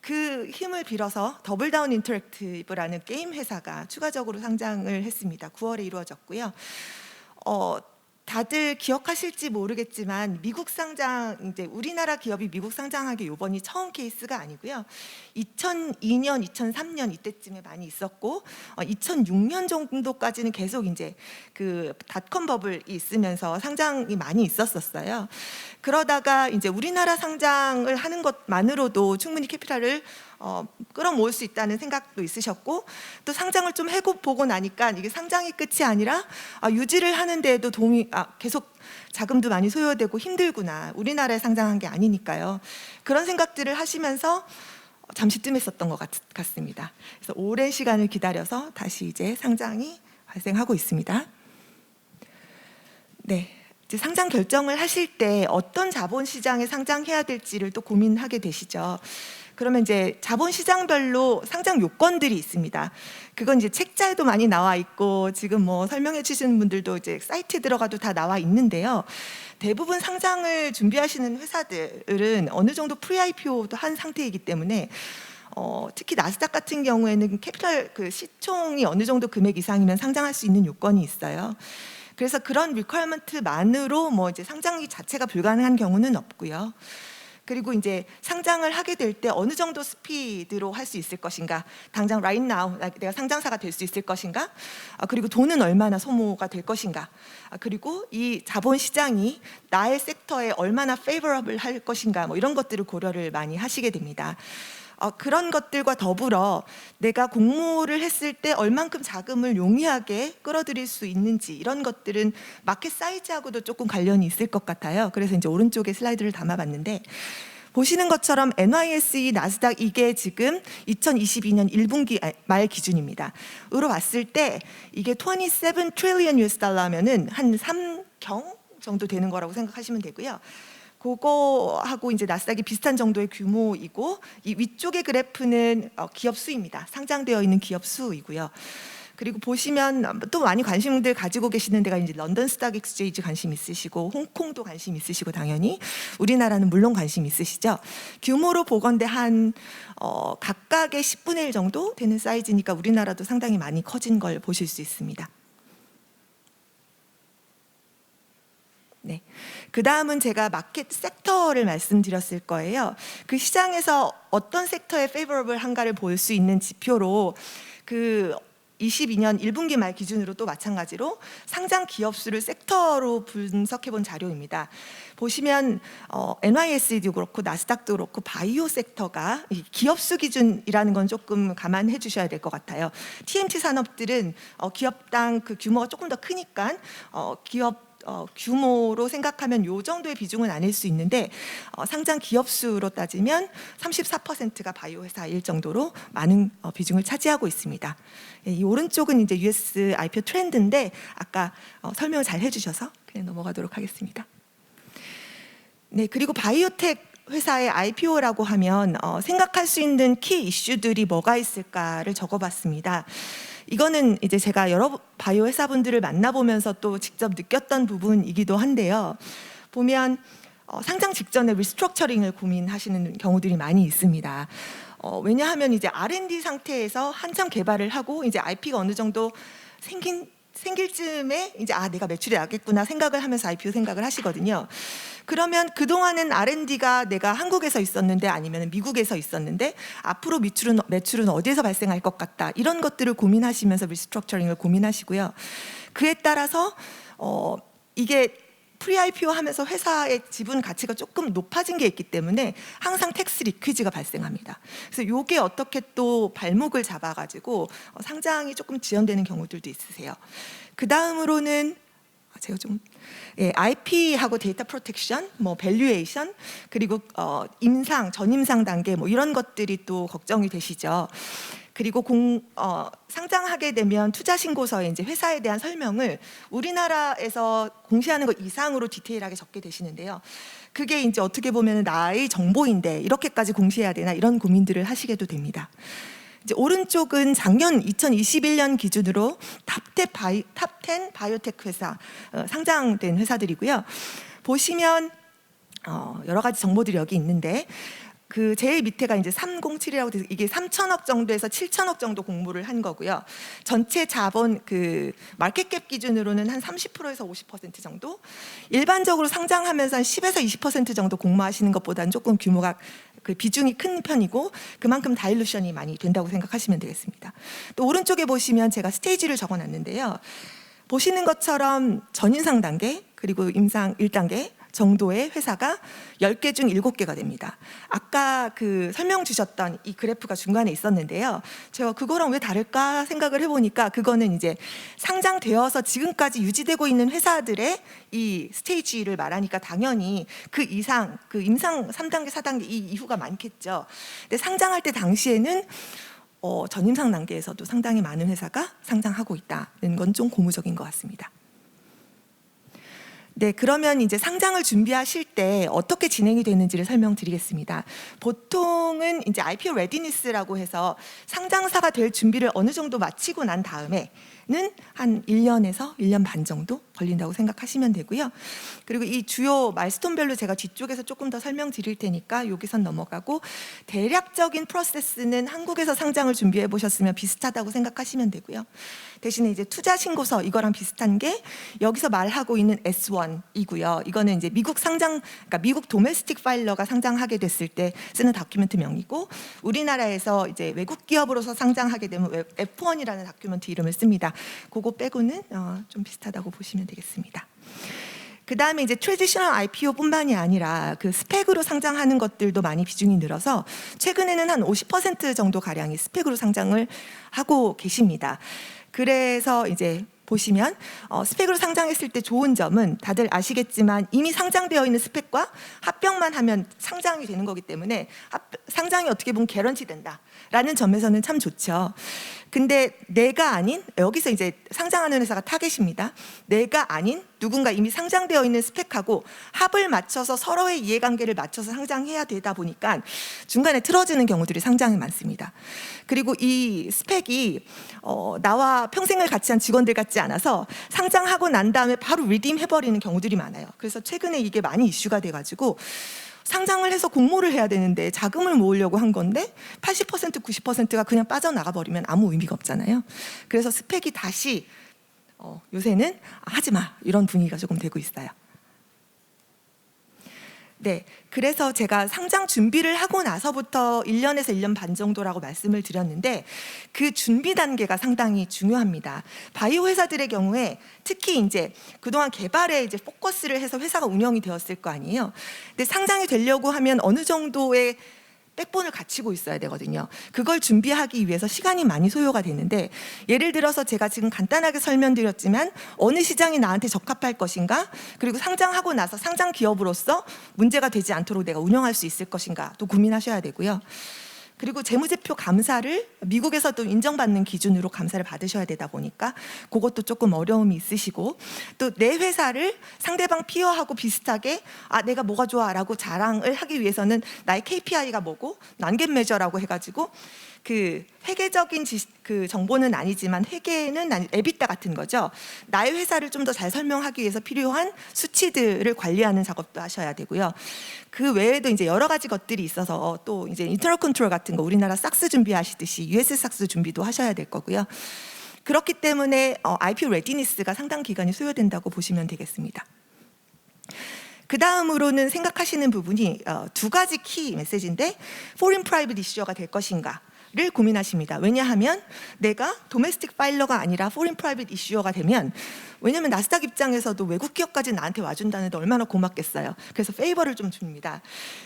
그 힘을 빌어서 더블다운 인터랙티브라는 게임 회사가 추가적으로 상장을 했습니다. 9월에 이루어졌고요. 다들 기억하실지 모르겠지만 미국 상장 이제 우리나라 기업이 미국 상장하기 이번이 처음 케이스가 아니고요. 2002년, 2003년 이때쯤에 많이 있었고 2006년 정도까지는 계속 이제 그 닷컴 버블이 있으면서 상장이 많이 있었었어요. 그러다가 이제 우리나라 상장을 하는 것만으로도 충분히 캐피탈을 끌어모을 수 있다는 생각도 있으셨고 또 상장을 좀 해보고 나니까 이게 상장이 끝이 아니라 유지를 하는 데에도 도움이 계속 자금도 많이 소요되고 힘들구나. 우리나라에 상장한 게 아니니까요. 그런 생각들을 하시면서 잠시 뜸했었던 것 같습니다. 그래서 오랜 시간을 기다려서 다시 이제 상장이 발생하고 있습니다. 네. 이제 상장 결정을 하실 때 어떤 자본시장에 상장해야 될지를 또 고민하게 되시죠. 그러면 이제 자본시장별로 상장 요건들이 있습니다. 그건 이제 책자에도 많이 나와 있고 지금 뭐 설명해 주시는 분들도 이제 사이트에 들어가도 다 나와 있는데요. 대부분 상장을 준비하시는 회사들은 어느 정도 프리 IPO도 한 상태이기 때문에 특히 나스닥 같은 경우에는 캐피털 그 시총이 어느 정도 금액 이상이면 상장할 수 있는 요건이 있어요. 그래서 그런 리퀘어먼트만으로 뭐 이제 상장이 자체가 불가능한 경우는 없고요. 그리고 이제 상장을 하게 될 때 어느 정도 스피드로 할 수 있을 것인가, 당장 right now 내가 상장사가 될 수 있을 것인가, 그리고 돈은 얼마나 소모가 될 것인가, 그리고 이 자본 시장이 나의 섹터에 얼마나 favorable 할 것인가, 뭐 이런 것들을 고려를 많이 하시게 됩니다. 그런 것들과 더불어 내가 공모를 했을 때 얼만큼 자금을 용이하게 끌어들일 수 있는지, 이런 것들은 마켓 사이즈하고도 조금 관련이 있을 것 같아요. 그래서 이제 오른쪽에 슬라이드를 담아봤는데, 보시는 것처럼 NYSE, 나스닥 이게 지금 2022년 1분기 말 기준입니다. 으로 봤을 때 이게 27 트릴리언 US 달러면은 한 3경 정도 되는 거라고 생각하시면 되고요. 그거하고 이제 나스닥이 비슷한 정도의 규모이고, 이 위쪽의 그래프는 기업 수입니다. 상장되어 있는 기업 수이고요. 그리고 보시면 또 많이 관심들 가지고 계시는 데가 이제 런던 스탁 익스체인지 관심 있으시고, 홍콩도 관심 있으시고, 당연히 우리나라는 물론 관심 있으시죠. 규모로 보건대 한 각각의 10분의 1 정도 되는 사이즈니까 우리나라도 상당히 많이 커진 걸 보실 수 있습니다. 네. 그 다음은 제가 마켓 섹터를 말씀드렸을 거예요. 그 시장에서 어떤 섹터에 페이버러블한가를 볼 수 있는 지표로, 그 22년 1분기 말 기준으로 또 마찬가지로 상장 기업 수를 섹터로 분석해 본 자료입니다. 보시면 NYSE도 그렇고 나스닥도 그렇고 바이오 섹터가 이 기업 수 기준이라는 건 조금 감안해 주셔야 될 것 같아요. TMT 산업들은 기업당 그 규모가 조금 더 크니까 기업 규모로 생각하면 요 정도의 비중은 아닐 수 있는데, 상장 기업 수로 따지면 34%가 바이오 회사일 정도로 많은 비중을 차지하고 있습니다. 이 오른쪽은 이제 US IPO 트렌드인데 아까 설명을 잘 해주셔서 그냥 넘어가도록 하겠습니다. 네, 그리고 바이오텍 회사의 IPO라고 하면 생각할 수 있는 키 이슈들이 뭐가 있을까를 적어봤습니다. 이거는 이제 제가 여러 바이오 회사분들을 만나보면서 또 직접 느꼈던 부분이기도 한데요. 보면 상장 직전에 리스트럭처링을 고민하시는 경우들이 많이 있습니다. 왜냐하면 이제 R&D 상태에서 한참 개발을 하고 이제 IP가 어느 정도 생길 즈음에 이제 내가 매출이 나겠구나 생각을 하면서 IPO 생각을 하시거든요. 그러면 그동안은 R&D가 내가 한국에서 있었는데 아니면 미국에서 있었는데 앞으로 매출은 어디에서 발생할 것 같다, 이런 것들을 고민하시면서 리스트럭처링을 고민하시고요. 그에 따라서 이게 프리-IPO 하면서 회사의 지분 가치가 조금 높아진 게 있기 때문에 항상 텍스 리퀴즈가 발생합니다. 그래서 이게 어떻게 또 발목을 잡아가지고 상장이 조금 지연되는 경우들도 있으세요. 그 다음으로는 제가 좀 IP하고 데이터 프로텍션, 뭐 밸류에이션, 그리고 전임상 단계 뭐 이런 것들이 또 걱정이 되시죠. 그리고 상장하게 되면 투자 신고서에 이제 회사에 대한 설명을 우리나라에서 공시하는 것 이상으로 디테일하게 적게 되시는데요. 그게 이제 어떻게 보면 나의 정보인데 이렇게까지 공시해야 되나, 이런 고민들을 하시게도 됩니다. 이제 오른쪽은 작년 2021년 기준으로 탑10 바이오텍 회사 상장된 회사들이고요. 보시면 여러 가지 정보들이 여기 있는데, 그 제일 밑에가 이제 307이라고 돼서 이게 3천억 정도에서 7천억 정도 공모를 한 거고요. 전체 자본 그 마켓캡 기준으로는 한 30%에서 50% 정도. 일반적으로 상장하면서 한 10에서 20% 정도 공모하시는 것보다는 조금 규모가 그 비중이 큰 편이고, 그만큼 다일루션이 많이 된다고 생각하시면 되겠습니다. 또 오른쪽에 보시면 제가 스테이지를 적어놨는데요. 보시는 것처럼 전인상 단계 그리고 임상 1단계 정도의 회사가 10개 중 7개가 됩니다. 아까 그 설명 주셨던 이 그래프가 중간에 있었는데요. 제가 그거랑 왜 다를까 생각을 해보니까, 그거는 이제 상장되어서 지금까지 유지되고 있는 회사들의 이 스테이지를 말하니까 당연히 그 이상, 그 임상 3단계, 4단계 이 이후가 많겠죠. 근데 상장할 때 당시에는 전임상 단계에서도 상당히 많은 회사가 상장하고 있다는 건 좀 고무적인 것 같습니다. 네, 그러면 이제 상장을 준비하실 때 어떻게 진행이 되는지를 설명드리겠습니다. 보통은 이제 IPO 레디니스라고 해서 상장사가 될 준비를 어느 정도 마치고 난 다음에는 한 1년에서 1년 반 정도 걸린다고 생각하시면 되고요. 그리고 이 주요 마일스톤별로 제가 뒤쪽에서 조금 더 설명드릴 테니까 여기선 넘어가고, 대략적인 프로세스는 한국에서 상장을 준비해 보셨으면 비슷하다고 생각하시면 되고요. 대신에 이제 투자 신고서 이거랑 비슷한 게 여기서 말하고 있는 S1이고요. 이거는 이제 미국 상장, 그러니까 미국 도메스틱 파일러가 상장하게 됐을 때 쓰는 다큐멘트명이고, 우리나라에서 이제 외국 기업으로서 상장하게 되면 F1이라는 다큐멘트 이름을 씁니다. 그거 빼고는 좀 비슷하다고 보시면 되겠습니다. 그 다음에 이제 트래디셔널 IPO뿐만이 아니라 그 스펙으로 상장하는 것들도 많이 비중이 늘어서 최근에는 한 50% 정도 가량이 스펙으로 상장을 하고 계십니다. 그래서 이제 보시면 스펙으로 상장했을 때 좋은 점은 다들 아시겠지만 이미 상장되어 있는 스펙과 합병만 하면 상장이 되는 거기 때문에 상장이 어떻게 보면 개런티 된다라는 점에서는 참 좋죠. 근데 내가 아닌, 여기서 이제 상장하는 회사가 타겟입니다. 내가 아닌 누군가 이미 상장되어 있는 스펙하고 합을 맞춰서 서로의 이해관계를 맞춰서 상장해야 되다 보니까 중간에 틀어지는 경우들이 상당히 많습니다. 그리고 이 스펙이 나와 평생을 같이 한 직원들 같지 않아서 상장하고 난 다음에 바로 리딤 해버리는 경우들이 많아요. 그래서 최근에 이게 많이 이슈가 돼가지고 상장을 해서 공모를 해야 되는데 자금을 모으려고 한 건데 80%, 90%가 그냥 빠져나가 버리면 아무 의미가 없잖아요. 그래서 스펙이 다시 요새는 하지 마 이런 분위기가 조금 되고 있어요. 네, 그래서 제가 상장 준비를 하고 나서부터 1년에서 1년 반 정도라고 말씀을 드렸는데 그 준비 단계가 상당히 중요합니다. 바이오 회사들의 경우에 특히 이제 그동안 개발에 이제 포커스를 해서 회사가 운영이 되었을 거 아니에요. 근데 상장이 되려고 하면 어느 정도의 백본을 갖추고 있어야 되거든요. 그걸 준비하기 위해서 시간이 많이 소요가 되는데, 예를 들어서 제가 지금 간단하게 설명드렸지만 어느 시장이 나한테 적합할 것인가, 그리고 상장하고 나서 상장 기업으로서 문제가 되지 않도록 내가 운영할 수 있을 것인가 또 고민하셔야 되고요. 그리고 재무제표 감사를 미국에서도 인정받는 기준으로 감사를 받으셔야 되다 보니까 그것도 조금 어려움이 있으시고, 또 내 회사를 상대방 피어하고 비슷하게 내가 뭐가 좋아라고 자랑을 하기 위해서는 나의 KPI가 뭐고 난겟 메저라고 해가지고 그 회계적인 그 정보는 아니지만 회계는 에비타 같은 거죠. 나의 회사를 좀 더 잘 설명하기 위해서 필요한 수치들을 관리하는 작업도 하셔야 되고요. 그 외에도 이제 여러 가지 것들이 있어서 또 이제 인터널 컨트롤 같은 거 우리나라 삭스 준비하시듯이 US 삭스 준비도 하셔야 될 거고요. 그렇기 때문에 IPO 레디니스가 상당 기간이 소요된다고 보시면 되겠습니다. 그 다음으로는 생각하시는 부분이 두 가지 키 메시지인데, foreign private issue가 될 것인가 를 고민하십니다. 왜냐하면 내가 도메스틱 파일러가 아니라 포린 프라이빗 이슈어가 되면, 왜냐하면 나스닥 입장에서도 외국 기업까지 나한테 와준다는데 얼마나 고맙겠어요. 그래서 페이버를 좀 줍니다.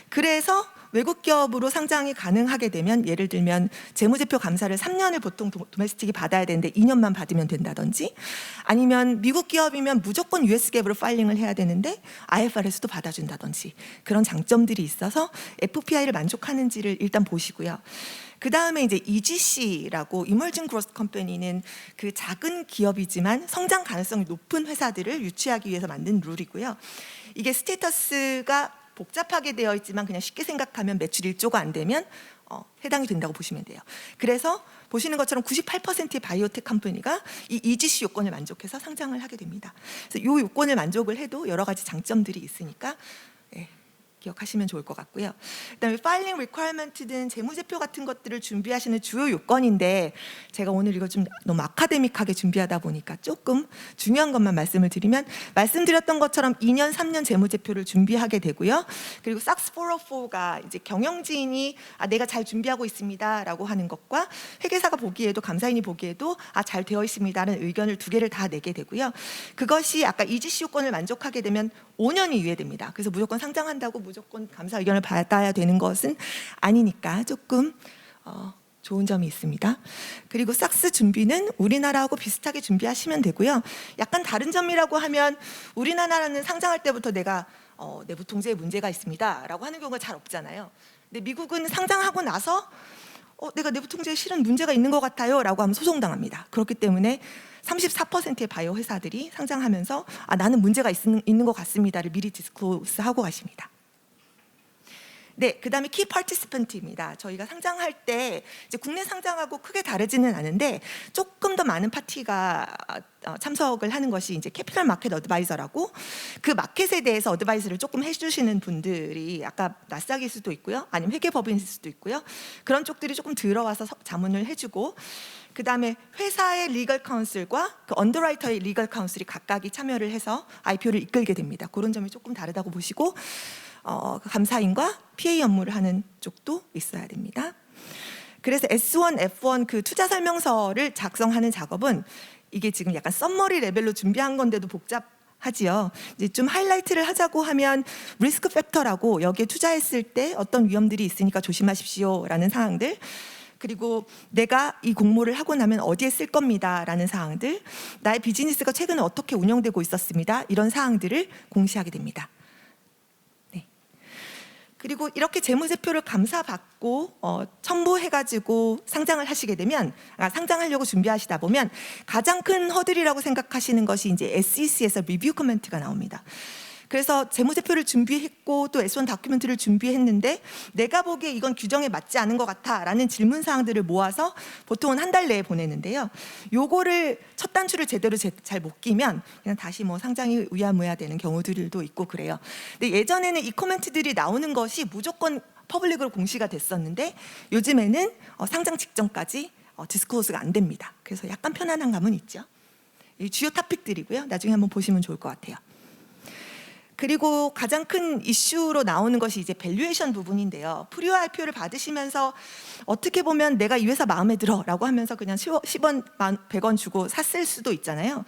그래서 외국 기업으로 상장이 가능하게 되면, 예를 들면 재무제표 감사를 3년을 보통 도메스틱이 받아야 되는데 2년만 받으면 된다든지, 아니면 미국 기업이면 무조건 US 갭으로 파일링을 해야 되는데 IFRS도 받아준다든지, 그런 장점들이 있어서 FPI를 만족하는지를 일단 보시고요. 그 다음에 이제 EGC라고 Emerging Growth Company는 그 작은 기업이지만 성장 가능성이 높은 회사들을 유치하기 위해서 만든 룰이고요. 이게 스테이터스가 복잡하게 되어 있지만 그냥 쉽게 생각하면 매출 1조가 안 되면 해당이 된다고 보시면 돼요. 그래서 보시는 것처럼 98%의 바이오텍 컴퍼니가 이 EGC 요건을 만족해서 상장을 하게 됩니다. 그래서 이 요건을 만족을 해도 여러 가지 장점들이 있으니까 기억하시면 좋을 것 같고요. 그다음에 파일링 리퀘어먼트든 재무제표 같은 것들을 준비하시는 주요 요건인데, 제가 오늘 이거 좀 너무 아카데믹하게 준비하다 보니까 조금 중요한 것만 말씀을 드리면, 말씀드렸던 것처럼 2년, 3년 재무제표를 준비하게 되고요. 그리고 SOX 404가 이제 경영진이 내가 잘 준비하고 있습니다라고 하는 것과 회계사가 보기에도, 감사인이 보기에도 잘 되어 있습니다라는 의견을 두 개를 다 내게 되고요. 그것이 아까 EGC 요건을 만족하게 되면 5년이 유예됩니다. 그래서 무조건 상장한다고 무조건 감사 의견을 받아야 되는 것은 아니니까 조금 좋은 점이 있습니다. 그리고 삭스 준비는 우리나라하고 비슷하게 준비하시면 되고요. 약간 다른 점이라고 하면, 우리나라는 상장할 때부터 내가 내부 통제에 문제가 있습니다라고 하는 경우가 잘 없잖아요. 근데 미국은 상장하고 나서 내가 내부 통제에 실은 문제가 있는 것 같아요라고 하면 소송당합니다. 그렇기 때문에 34%의 바이오 회사들이 상장하면서 나는 문제가 있는 것 같습니다를 미리 디스클로스하고 가십니다. 네, 그다음에 키 파티시펀트입니다. 저희가 상장할 때 이제 국내 상장하고 크게 다르지는 않은데 조금 더 많은 파티가 참석을 하는 것이 이제 캐피털 마켓 어드바이저라고 그 마켓에 대해서 어드바이스를 조금 해주시는 분들이 아까 나스닥일 수도 있고요, 아니면 회계법인일 수도 있고요. 그런 쪽들이 조금 들어와서 자문을 해주고, 그 다음에 회사의 리걸 카운슬과 그 언더라이터의 리걸 카운슬이 각각이 참여를 해서 IPO를 이끌게 됩니다. 그런 점이 조금 다르다고 보시고, 감사인과 PA 업무를 하는 쪽도 있어야 됩니다. 그래서 S1, F1 그 투자 설명서를 작성하는 작업은 이게 지금 약간 썸머리 레벨로 준비한 건데도 복잡하지요. 이제 좀 하이라이트를 하자고 하면 리스크 팩터라고 여기에 투자했을 때 어떤 위험들이 있으니까 조심하십시오라는 사항들, 그리고 내가 이 공모를 하고 나면 어디에 쓸 겁니다라는 사항들, 나의 비즈니스가 최근에 어떻게 운영되고 있었습니다, 이런 사항들을 공시하게 됩니다. 그리고 이렇게 재무제표를 감사받고 첨부해가지고 상장을 하시게 되면, 상장하려고 준비하시다 보면 가장 큰 허들이라고 생각하시는 것이 이제 SEC에서 리뷰 코멘트가 나옵니다. 그래서 재무제표를 준비했고 또 S1 다큐멘트를 준비했는데 내가 보기에 이건 규정에 맞지 않은 것 같아라는 질문 사항들을 모아서 보통은 한 달 내에 보내는데요. 요거를 첫 단추를 제대로 잘 못 끼면 그냥 다시 뭐 상장이 의아무야 되는 경우들도 있고 그래요. 근데 예전에는 이 코멘트들이 나오는 것이 무조건 퍼블릭으로 공시가 됐었는데 요즘에는 상장 직전까지 디스클로스가 안 됩니다. 그래서 약간 편안한 감은 있죠. 이 주요 토픽들이고요. 나중에 한번 보시면 좋을 것 같아요. 그리고 가장 큰 이슈로 나오는 것이 이제 밸류에이션 부분인데요. 프리오 IPO를 받으시면서 어떻게 보면 내가 이 회사 마음에 들어라고 하면서 그냥 10원, 100원 주고 샀을 수도 있잖아요.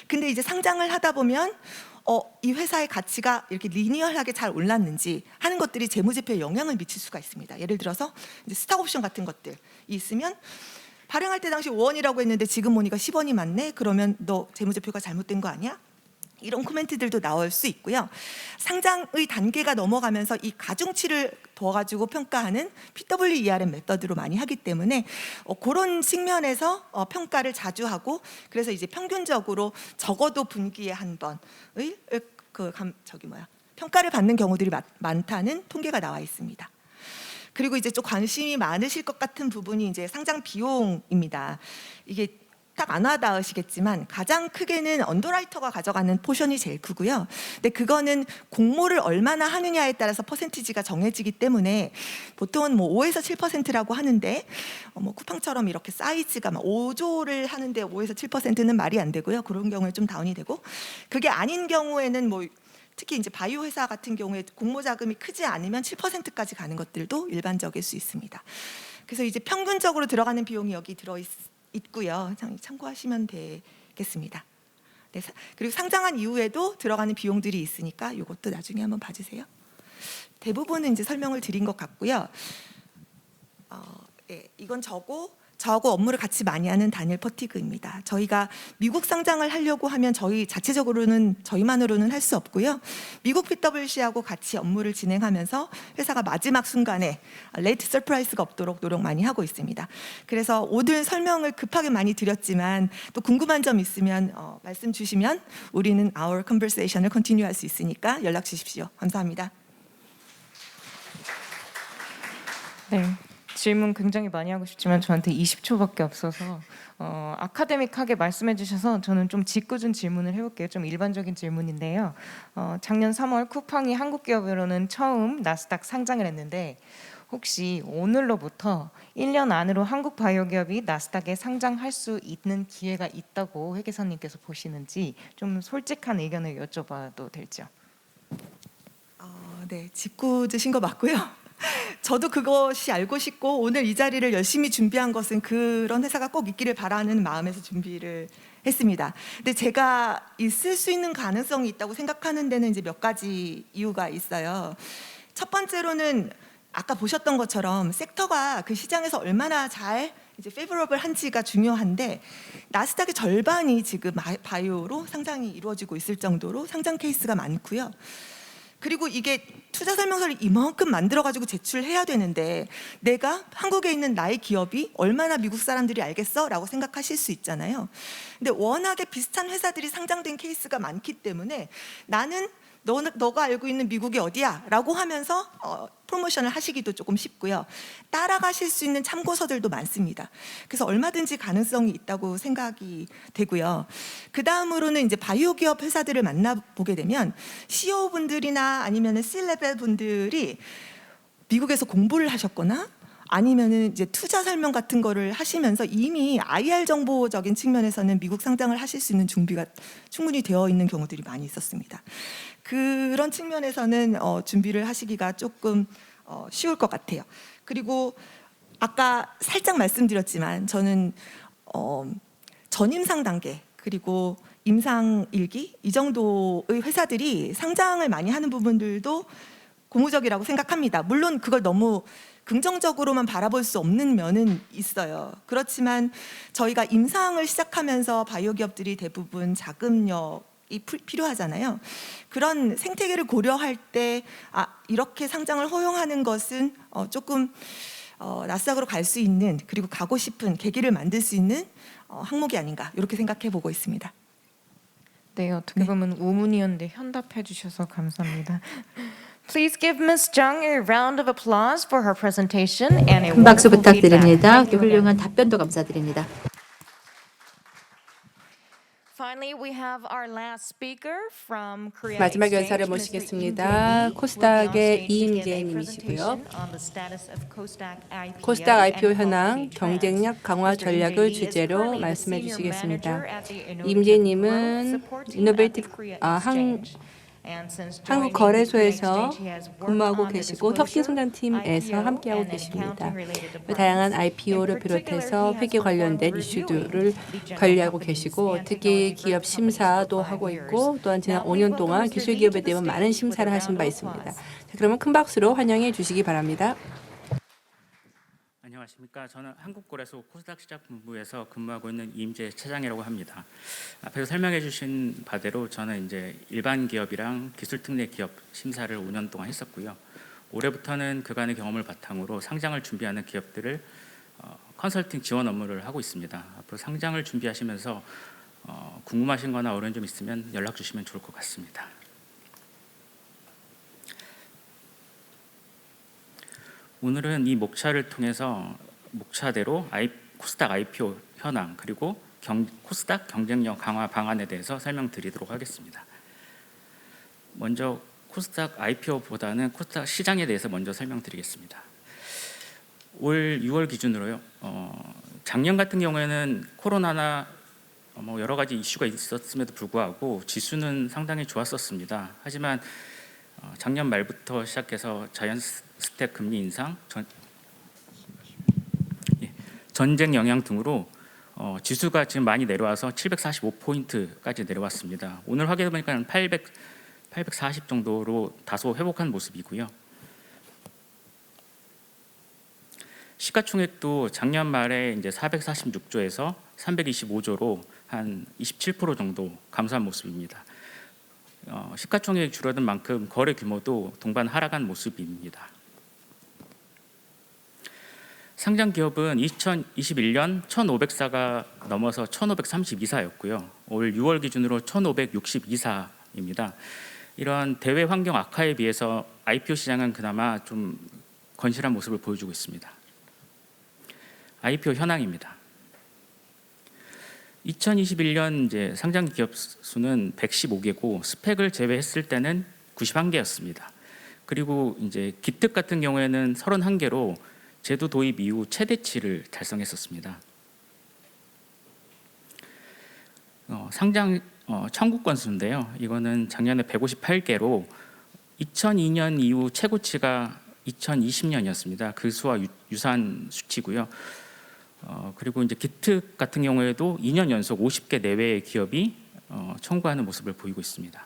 근데 이제 상장을 하다 보면 이 회사의 가치가 이렇게 리니어하게 잘 올랐는지 하는 것들이 재무제표에 영향을 미칠 수가 있습니다. 예를 들어서 이제 스탁 옵션 같은 것들이 있으면 발행할 때 당시 5원이라고 했는데 지금 보니까 10원이 맞네? 그러면 너 재무제표가 잘못된 거 아니야? 이런 코멘트들도 나올 수 있고요. 상장의 단계가 넘어가면서 이 가중치를 둬가지고 평가하는 PWERM 메서드로 많이 하기 때문에 그런 측면에서 평가를 자주 하고, 그래서 이제 평균적으로 적어도 분기에 한 번의 평가를 받는 경우들이 많다는 통계가 나와 있습니다. 그리고 이제 좀 관심이 많으실 것 같은 부분이 이제 상장 비용입니다. 이게 딱 안 와닿으시겠지만 가장 크게는 언더라이터가 가져가는 포션이 제일 크고요. 근데 그거는 공모를 얼마나 하느냐에 따라서 퍼센티지가 정해지기 때문에 보통은 뭐 5에서 7%라고 하는데 뭐 쿠팡처럼 이렇게 사이즈가 막 5조를 하는데 5에서 7%는 말이 안 되고요. 그런 경우에 좀 다운이 되고, 그게 아닌 경우에는 뭐 특히 이제 바이오 회사 같은 경우에 공모 자금이 크지 않으면 7%까지 가는 것들도 일반적일 수 있습니다. 그래서 이제 평균적으로 들어가는 비용이 여기 있고요. 참고하시면 되겠습니다. 네, 그리고 상장한 이후에도 들어가는 비용들이 있으니까 이것도 나중에 한번 봐주세요. 대부분은 이제 설명을 드린 것 같고요. 네, 이건 저하고 업무를 같이 많이 하는 다니엘 퍼티그입니다. 저희가 미국 상장을 하려고 하면 저희 자체적으로는 저희만으로는 할 수 없고요. 미국 PwC하고 같이 업무를 진행하면서 회사가 마지막 순간에 레이트 서프라이즈가 없도록 노력 많이 하고 있습니다. 그래서 오늘 설명을 급하게 많이 드렸지만 또 궁금한 점 있으면 말씀 주시면 우리는 our conversation을 continue 할 수 있으니까 연락 주십시오. 감사합니다. 네. 질문 굉장히 많이 하고 싶지만 저한테 20초밖에 없어서 아카데믹하게 말씀해 주셔서 저는 좀 짓궂은 질문을 해볼게요. 좀 일반적인 질문인데요. 작년 3월 쿠팡이 한국 기업으로는 처음 나스닥 상장을 했는데 혹시 오늘로부터 1년 안으로 한국 바이오 기업이 나스닥에 상장할 수 있는 기회가 있다고 회계사님께서 보시는지 좀 솔직한 의견을 여쭤봐도 될지요? 네, 짓궂으신 거 맞고요. 저도 그것이 알고 싶고 오늘 이 자리를 열심히 준비한 것은 그런 회사가 꼭 있기를 바라는 마음에서 준비를 했습니다. 근데 제가 있을 수 있는 가능성이 있다고 생각하는 데는 이제 몇 가지 이유가 있어요. 첫 번째로는 아까 보셨던 것처럼 섹터가 그 시장에서 얼마나 잘 이제 페이버러블한지가 중요한데 나스닥의 절반이 지금 바이오로 상장이 이루어지고 있을 정도로 상장 케이스가 많고요. 그리고 이게 투자 설명서를 이만큼 만들어가지고 제출해야 되는데 내가 한국에 있는 나의 기업이 얼마나 미국 사람들이 알겠어? 라고 생각하실 수 있잖아요. 근데 워낙에 비슷한 회사들이 상장된 케이스가 많기 때문에 나는 너가 알고 있는 미국이 어디야? 라고 하면서 프로모션을 하시기도 조금 쉽고요. 따라가실 수 있는 참고서들도 많습니다. 그래서 얼마든지 가능성이 있다고 생각이 되고요. 그 다음으로는 이제 바이오 기업 회사들을 만나보게 되면 CEO 분들이나 아니면 C-레벨 분들이 미국에서 공부를 하셨거나 아니면은 이제 투자 설명 같은 거를 하시면서 이미 IR 정보적인 측면에서는 미국 상장을 하실 수 있는 준비가 충분히 되어 있는 경우들이 많이 있었습니다. 그런 측면에서는 준비를 하시기가 조금 쉬울 것 같아요. 그리고 아까 살짝 말씀드렸지만 저는 전임상 단계 그리고 임상 1기 이 정도의 회사들이 상장을 많이 하는 부분들도 고무적이라고 생각합니다. 물론 그걸 너무 긍정적으로만 바라볼 수 없는 면은 있어요. 그렇지만 저희가 임상을 시작하면서 바이오 기업들이 대부분 자금력이 필요하잖아요. 그런 생태계를 고려할 때 이렇게 상장을 허용하는 것은 조금 나스닥으로 갈 수 있는 그리고 가고 싶은 계기를 만들 수 있는 항목이 아닌가 이렇게 생각해 보고 있습니다. 네, 어떻게 보면 우문이었는데 현답해 주셔서 감사합니다. Please give Ms. Jung a round of applause for her presentation and a 큰 박수 wonderful feedback. 부탁드립니다. Thank you 훌륭한 again. 답변도 감사드립니다. Finally, we have our last speaker from Korea 마지막 Exchange, 연사를 Mr. 모시겠습니다. Im Jae-lee, will be on 코스닥의 stage to give a 이임재 님이시고요. presentation on the status of Kosdaq IPO 코스닥 IPO and 현황, policy trends. 경쟁력 강화 Mr. Im 전략을 Jae-lee is 주제로 currently the 말씀해 senior 주시겠습니다. manager at the Innovative 임재님은 Growth Support Team at the 이노베이티브 Korea 한국 Exchange. And since joining the Korea 거래소에서 Exchange, he has worked 근무하고 on the 계시고 disclosure, 혁신성장팀에서 IPO, 함께하고 and 계십니다. accounting-related 다양한 departments. IPO를 In particular, 비롯해서 he has 회계 performed 관련된 reviewing 이슈들을 the general 관리하고 companies 계시고 and 특히 technology 기업 growth 심사도 companies for 하고 5 years. 있고 또한 지난 Now, please 5년 동안 welcome Mr. 기술 Lee 기업에 to the 대한 많은 stage with a 심사를 하신 round 바 of 있습니다. applause. 자, 그러면 큰 박수로 환영해 주시기 바랍니다. 안녕하십니까. 저는 한국거래소 코스닥 시작본부에서 근무하고 있는 이임재 차장이라고 합니다. 앞에서 설명해 주신 바대로 저는 이제 일반 기업이랑 기술 특례 기업 심사를 5년 동안 했었고요. 올해부터는 그간의 경험을 바탕으로 상장을 준비하는 기업들을 컨설팅 지원 업무를 하고 있습니다. 앞으로 상장을 준비하시면서 궁금하신 거나 어려운 점 있으면 연락 주시면 좋을 것 같습니다. 오늘은 이 목차를 통해서 목차대로 코스닥 IPO 현황 그리고 코스닥 경쟁력 강화 방안에 대해서 설명드리도록 하겠습니다. 먼저 코스닥 IPO보다는 코스닥 시장에 대해서 먼저 설명드리겠습니다. 올 6월 기준으로요. 작년 같은 경우에는 코로나나 여러 가지 이슈가 있었음에도 불구하고 지수는 상당히 좋았었습니다. 하지만 작년 말부터 시작해서 자이언트스텝 금리 인상, 전쟁 영향 등으로 지수가 지금 많이 내려와서 745포인트까지 내려왔습니다. 오늘 확인해 보니까 840 정도로 다소 회복한 모습이고요. 시가총액도 작년 말에 이제 446조에서 325조로 한 27% 정도 감소한 모습입니다. 시가총액이 줄어든 만큼 거래 규모도 동반 하락한 모습입니다. 상장 기업은 2021년 1,500사가 넘어서 1,532사였고요. 올 6월 기준으로 1,562사입니다. 이런 대외 환경 악화에 비해서 IPO 시장은 그나마 좀 건실한 모습을 보여주고 있습니다. IPO 현황입니다. 2021년 이제 상장 기업 수는 115개고 스펙을 제외했을 때는 91개였습니다. 그리고 이제 기특 같은 경우에는 31개로 제도 도입 이후 최대치를 달성했었습니다. 상장 청구 건수인데요. 이거는 작년에 158개로 2002년 이후 최고치가 2020년이었습니다. 그 수와 유사한 수치고요. 그리고 이제 기특 같은 경우에도 2년 연속 50개 내외의 기업이 청구하는 모습을 보이고 있습니다.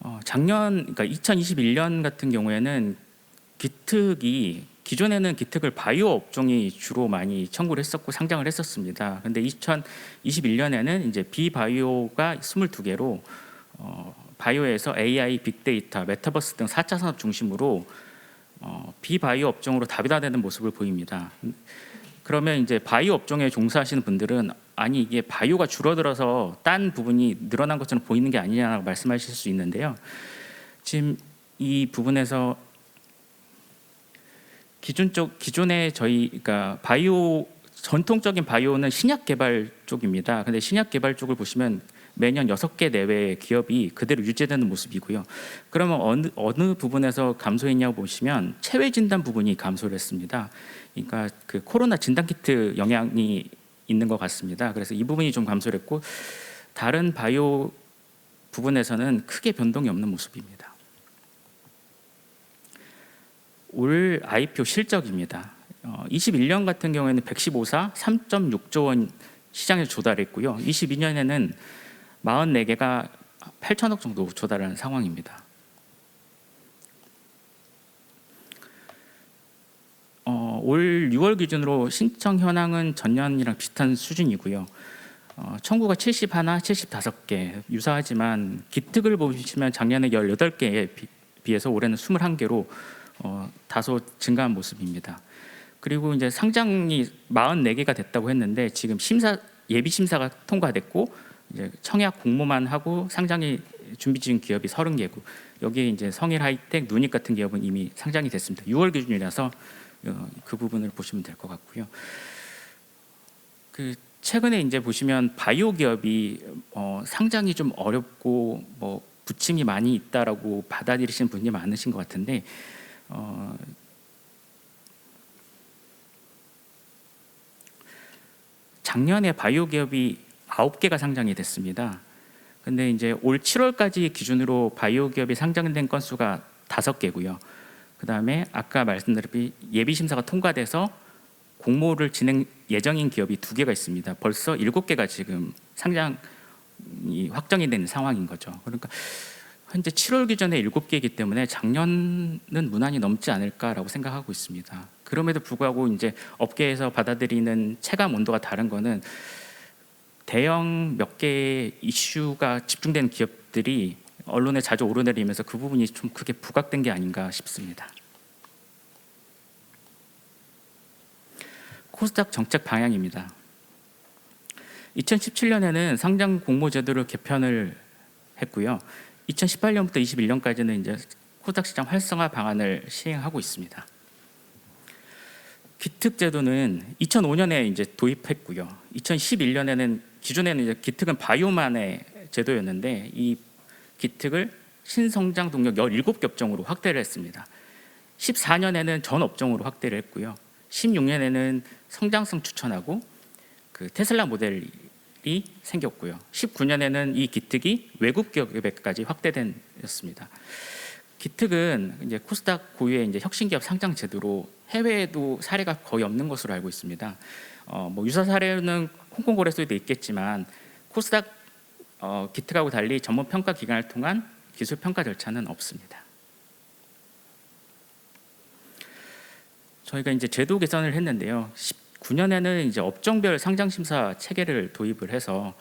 그러니까 2021년 같은 경우에는 기특이 기존에는 기특을 바이오 업종이 주로 많이 청구를 했었고 상장을 했었습니다. 그런데 2021년에는 이제 비바이오가 22개로 바이오에서 AI, 빅데이터, 메타버스 등 4차 산업 중심으로 비바이오 업종으로 다변화되는 모습을 보입니다. 그러면 이제 바이오 업종에 종사하시는 분들은 아니 이게 바이오가 줄어들어서 딴 부분이 늘어난 것처럼 보이는 게 아니냐고 말씀하실 수 있는데요. 지금 이 부분에서 기존에 그러니까 바이오 전통적인 바이오는 신약 개발 쪽입니다. 근데 신약 개발 쪽을 보시면 매년 6개 내외의 기업이 그대로 유지되는 모습이고요. 그러면 어느 부분에서 감소했냐고 보시면 체외 진단 부분이 감소를 했습니다. 그러니까 그 코로나 진단 키트 영향이 있는 것 같습니다. 그래서 이 부분이 좀 감소를 했고 다른 바이오 부분에서는 크게 변동이 없는 모습입니다. 올 IPO 실적입니다. 21년 같은 경우에는 115사 3.6조 원 시장에서 조달했고요. 22년에는 44개가 8천억 정도 조달하는 상황입니다. 올 6월 기준으로 신청 현황은 전년이랑 비슷한 수준이고요. 청구가 71, 75개 유사하지만 기특을 보시면 작년에 18개에 비해서 올해는 21개로 다소 증가한 모습입니다. 그리고 이제 상장이 44개가 됐다고 했는데 지금 예비 심사가 통과됐고 이제 청약 공모만 하고 상장이 준비 중인 기업이 30개고 여기에 이제 성일 하이텍, 누닉 같은 기업은 이미 상장이 됐습니다. 6월 기준이라서 그 부분을 보시면 될 것 같고요. 그 최근에 이제 보시면 바이오 기업이 상장이 좀 어렵고 뭐 부침이 많이 있다라고 받아들이시는 분이 많으신 것 같은데 작년에 바이오 기업이 9개가 상장이 됐습니다. 근데 이제 올 7월까지 기준으로 바이오 기업이 상장된 건수가 5개고요. 그다음에 아까 말씀드린 예비 심사가 통과돼서 공모를 진행 예정인 기업이 2개가 있습니다. 벌써 7개가 지금 상장이 확정이 된 상황인 거죠. 그러니까 현재 7월 기준에 7개이기 때문에 작년은 무난히 넘지 않을까라고 생각하고 있습니다. 그럼에도 불구하고 이제 업계에서 받아들이는 체감 온도가 다른 거는 대형 몇 개의 이슈가 집중된 기업들이 언론에 자주 오르내리면서 그 부분이 좀 크게 부각된 게 아닌가 싶습니다. 코스닥 정책 방향입니다. 2017년에는 상장 공모 제도를 개편을 했고요. 2018년부터 21년까지는 이제 코스닥 시장 활성화 방안을 시행하고 있습니다. 기특 제도는 2005년에 이제 도입했고요. 2011년에는 기존에는 이제 기특은 바이오만의 제도였는데 이 기특을 신성장 동력 17개 업종으로 확대를 했습니다. 14년에는 전 업종으로 확대를 했고요. 16년에는 성장성 추천하고 그 테슬라 모델이 생겼고요. 19년에는 이 기특이 외국 기업에까지 확대됐습니다. 기특은 이제 코스닥 고유의 이제 혁신기업 상장 제도로 해외에도 사례가 거의 없는 것으로 알고 있습니다. 뭐 유사 사례는 홍콩 거래소에도 있겠지만 코스닥 기특하고 달리 전문 평가 기관을 통한 기술 평가 절차는 없습니다. 저희가 이제 제도 개선을 했는데요. 19년에는 이제 업종별 상장 심사 체계를 도입을 해서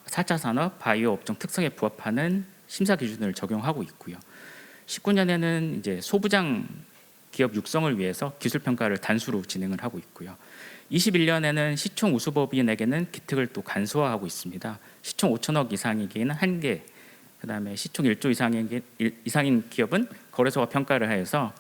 4차 산업 바이오 업종 특성에 부합하는 심사 기준을 적용하고 있고요. 19년에는 이제 소부장 기업 육성을 위해서 기술 평가를 단수로 진행을 하고 있고요. 21년에는 시총 우수법인에게는 기특을 또 간소화하고 있습니다. 시총 5천억 이상에게는 1개, 그다음에 시총 1조 이상인 기업은 거래소가 평가를 하여서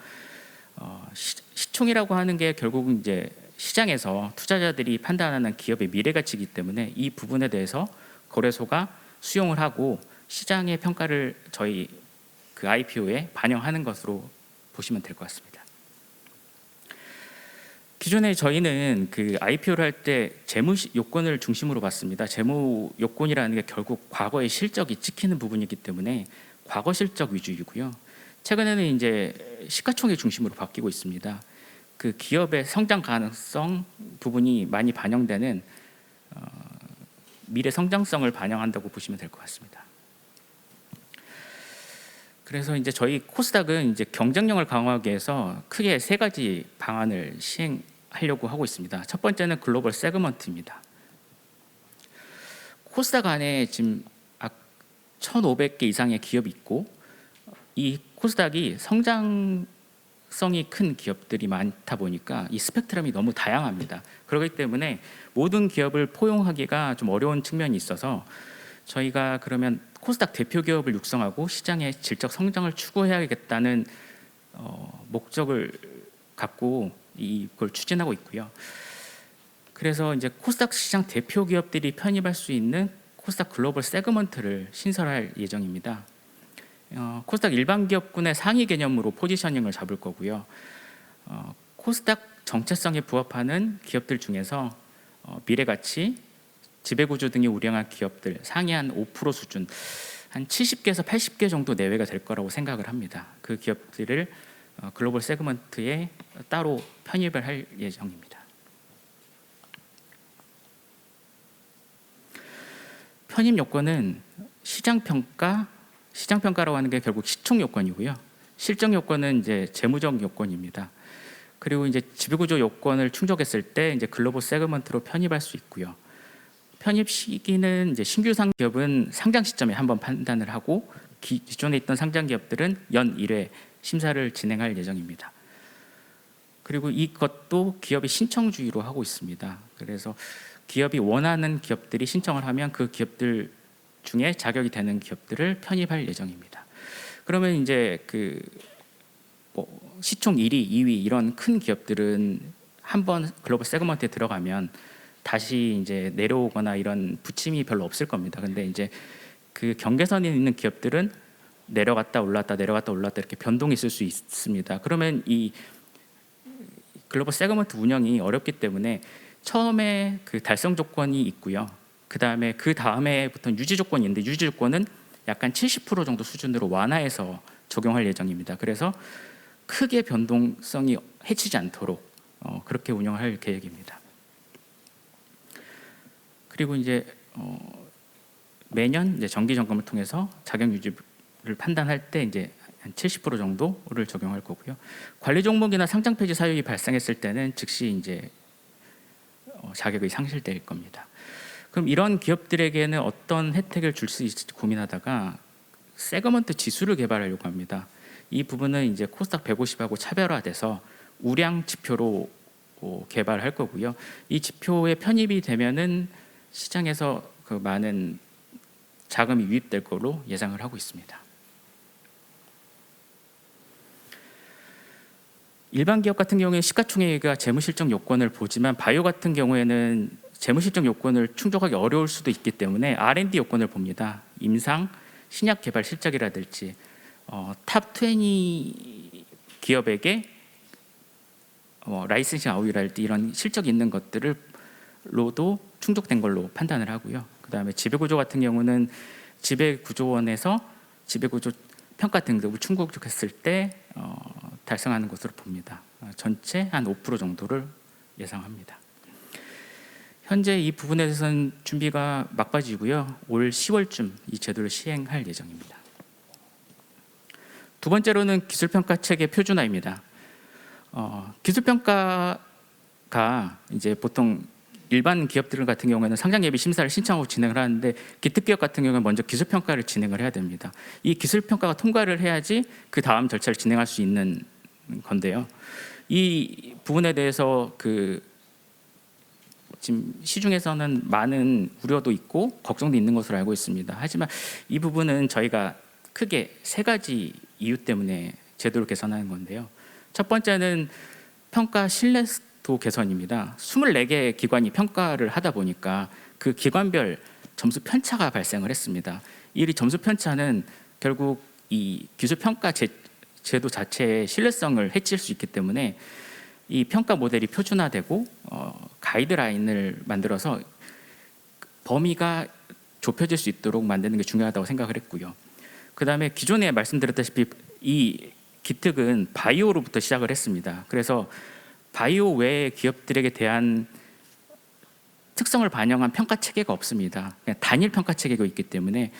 시총이라고 하는 게 결국은 이제 시장에서 투자자들이 판단하는 기업의 미래 가치이기 때문에 이 부분에 대해서 거래소가 수용을 하고 시장의 평가를 저희 그 IPO에 반영하는 것으로 보시면 될 것 같습니다. 기존에 저희는 그 IPO를 할 때 재무 요건을 중심으로 봤습니다. 재무 요건이라는 게 결국 과거의 실적이 찍히는 부분이기 때문에 과거 실적 위주이고요. 최근에는 이제 시가총액 중심으로 바뀌고 있습니다. 그 기업의 성장 가능성 부분이 많이 반영되는 미래 성장성을 반영한다고 보시면 될 것 같습니다. 그래서 이제 저희 코스닥은 이제 경쟁력을 강화하기 위해서 크게 3가지 방안을 시행하려고 하고 있습니다. 첫 번째는 글로벌 세그먼트입니다. 코스닥 안에 지금 1,500개 이상의 기업이 있고 이 코스닥이 성장성이 큰 기업들이 많다 보니까 이 스펙트럼이 너무 다양합니다. 그렇기 때문에 모든 기업을 포용하기가 좀 어려운 측면이 있어서 저희가 그러면 코스닥 대표 기업을 육성하고 시장의 질적 성장을 추구해야겠다는 목적을 갖고 이걸 추진하고 있고요. 그래서 이제 코스닥 시장 대표 기업들이 편입할 수 있는 코스닥 글로벌 세그먼트를 신설할 예정입니다. 코스닥 일반 기업군의 상위 개념으로 포지셔닝을 잡을 거고요. 코스닥 정체성에 부합하는 기업들 중에서 미래가치, 지배구조 등이 우량한 기업들 상위 한 5% 수준, 한 70개에서 80개 정도 내외가 될 거라고 생각을 합니다. 그 기업들을 글로벌 세그먼트에 따로 편입을 할 예정입니다. 편입 요건은 시장평가라고 하는 게 결국 시총 요건이고요. 실적 요건은 이제 재무적 요건입니다. 그리고 이제 지배구조 요건을 충족했을 때 이제 글로벌 세그먼트로 편입할 수 있고요. 편입 시기는 이제 신규 기업은 상장 시점에 한번 판단을 하고 기존에 있던 상장 기업들은 연 1회 심사를 진행할 예정입니다. 그리고 이것도 기업이 신청주의로 하고 있습니다. 그래서 기업이 원하는 기업들이 신청을 하면 그 기업들 중에 자격이 되는 기업들을 편입할 예정입니다. 그러면 이제 시총 1위, 2위 이런 큰 기업들은 한번 글로벌 세그먼트에 들어가면 다시 이제 내려오거나 이런 부침이 별로 없을 겁니다. 근데 이제 그 경계선에 있는 기업들은 내려갔다 올랐다 내려갔다 올랐다 이렇게 변동이 있을 수 있습니다. 그러면 이 글로벌 세그먼트 운영이 어렵기 때문에 처음에 그 달성 조건이 있고요. 그 다음에부터는 유지 조건이 있는데 유지 조건은 약간 70% 정도 수준으로 완화해서 적용할 예정입니다. 그래서 크게 변동성이 해치지 않도록 그렇게 운영할 계획입니다. 그리고 이제 매년 이제 정기 점검을 통해서 자격 유지를 판단할 때 이제 한 70% 정도를 적용할 거고요. 관리 종목이나 상장 폐지 사유가 발생했을 때는 즉시 이제 자격이 상실될 겁니다. 그럼 이런 기업들에게는 어떤 혜택을 줄 수 있을지 고민하다가 세그먼트 지수를 개발하려고 합니다. 이 부분은 이제 코스닥 150하고 차별화돼서 우량 지표로 개발할 거고요. 이 지표에 편입이 되면은 시장에서 그 많은 자금이 유입될 거로 예상을 하고 있습니다. 일반 기업 같은 경우에 시가총액과 재무실적 요건을 보지만 바이오 같은 경우에는 재무실적 요건을 충족하기 어려울 수도 있기 때문에 R&D 요건을 봅니다. 임상, 신약 개발 실적이라든지 탑 20 기업에게 라이센싱 아웃이랄지 이런 실적이 있는 것들로도 충족된 걸로 판단을 하고요. 그다음에 지배구조 같은 경우는 지배구조원에서 지배구조 평가 등급을 충족했을 때 달성하는 것으로 봅니다. 전체 한 5% 정도를 예상합니다. 현재 이 부분에 대해서는 준비가 막바지고요. 올 10월쯤 이 제도를 시행할 예정입니다. 두 번째로는 기술평가 체계 표준화입니다. 기술평가가 이제 보통 일반 기업들 같은 경우에는 상장 예비 심사를 신청하고 진행을 하는데 기특기업 같은 경우는 먼저 기술평가를 진행을 해야 됩니다. 이 기술평가가 통과를 해야지 그 다음 절차를 진행할 수 있는 건데요. 이 부분에 대해서 지금 시중에서는 많은 우려도 있고 걱정도 있는 것으로 알고 있습니다. 하지만 이 부분은 저희가 크게 세 가지 이유 때문에 제도를 개선하는 건데요. 첫 번째는 평가 신뢰도 개선입니다. 24개 기관이 평가를 하다 보니까 그 기관별 점수 편차가 발생을 했습니다. 이 점수 편차는 결국 이 기술 평가 제도 자체의 신뢰성을 해칠 수 있기 때문에 이 평가 모델이 표준화되고 가이드라인을 만들어서 범위가 좁혀질 수 있도록 만드는 게 중요하다고 생각을 했고요. 그다음에 기존에 말씀드렸다시피 이 기특은 바이오로부터 시작을 했습니다. 그래서 바이오 외의 기업들에게 대한 특성을 반영한 평가 체계가 없습니다. 그냥 단일 평가 체계가 있기 때문에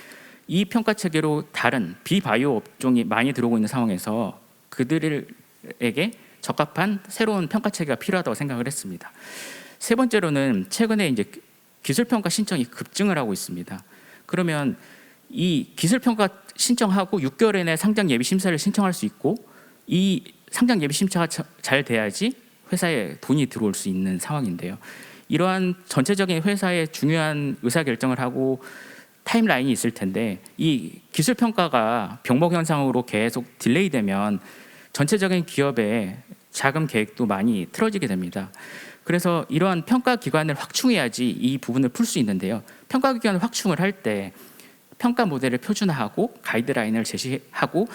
이 평가 체계로 다른 비바이오 업종이 많이 들어오고 있는 상황에서 그들에게 적합한 새로운 평가 체계가 필요하다고 생각을 했습니다. 세 번째로는 최근에 이제 기술 평가 신청이 급증을 하고 있습니다. 그러면 이 기술 평가 신청하고 6개월 이내 상장 예비 심사를 신청할 수 있고 이 상장 예비 심사가 잘 돼야지 회사에 돈이 들어올 수 있는 상황인데요. 이러한 전체적인 회사의 중요한 의사 결정을 하고 타임라인이 있을 텐데 이 기술 평가가 병목 현상으로 계속 딜레이되면 전체적인 기업의 자금 계획도 많이 틀어지게 됩니다. 그래서 이러한 평가 기관을 확충해야지 이 부분을 풀 수 있는데요. 평가 기관을 확충을 할 때 평가 모델을 표준화하고 가이드라인을 제시하고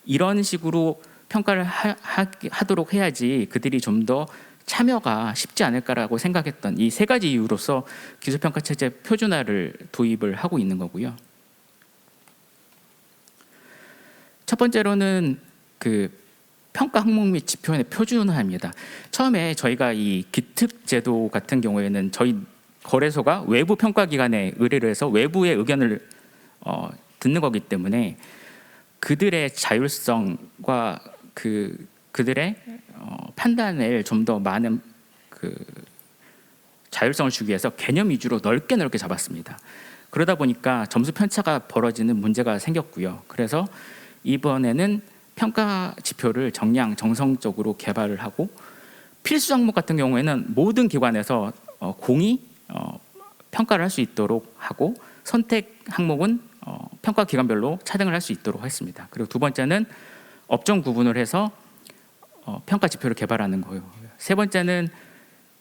이런 식으로 평가를 하도록 해야지 그들이 좀 더 참여가 쉽지 않을까라고 생각했던 이 세 가지 이유로서 기술평가 체제 표준화를 도입을 하고 있는 거고요. 첫 번째로는 그 평가 항목 및 지표의 표준화입니다. 처음에 저희가 이 기특 제도 같은 경우에는 저희 거래소가 외부 평가 기관에 의뢰를 해서 외부의 의견을 듣는 거기 때문에 그들의 자율성과 그들의 판단을 좀 더 많은 그 자율성을 주기 위해서 개념 위주로 넓게 잡았습니다. 그러다 보니까 점수 편차가 벌어지는 문제가 생겼고요. 그래서 이번에는 평가 지표를 정성적으로 개발을 하고 필수 항목 같은 경우에는 모든 기관에서 공히 평가를 할 수 있도록 하고 선택 항목은 평가 기관별로 차등을 할 수 있도록 했습니다. 그리고 두 번째는 업종 구분을 해서 평가 지표를 개발하는 거예요. 세 번째는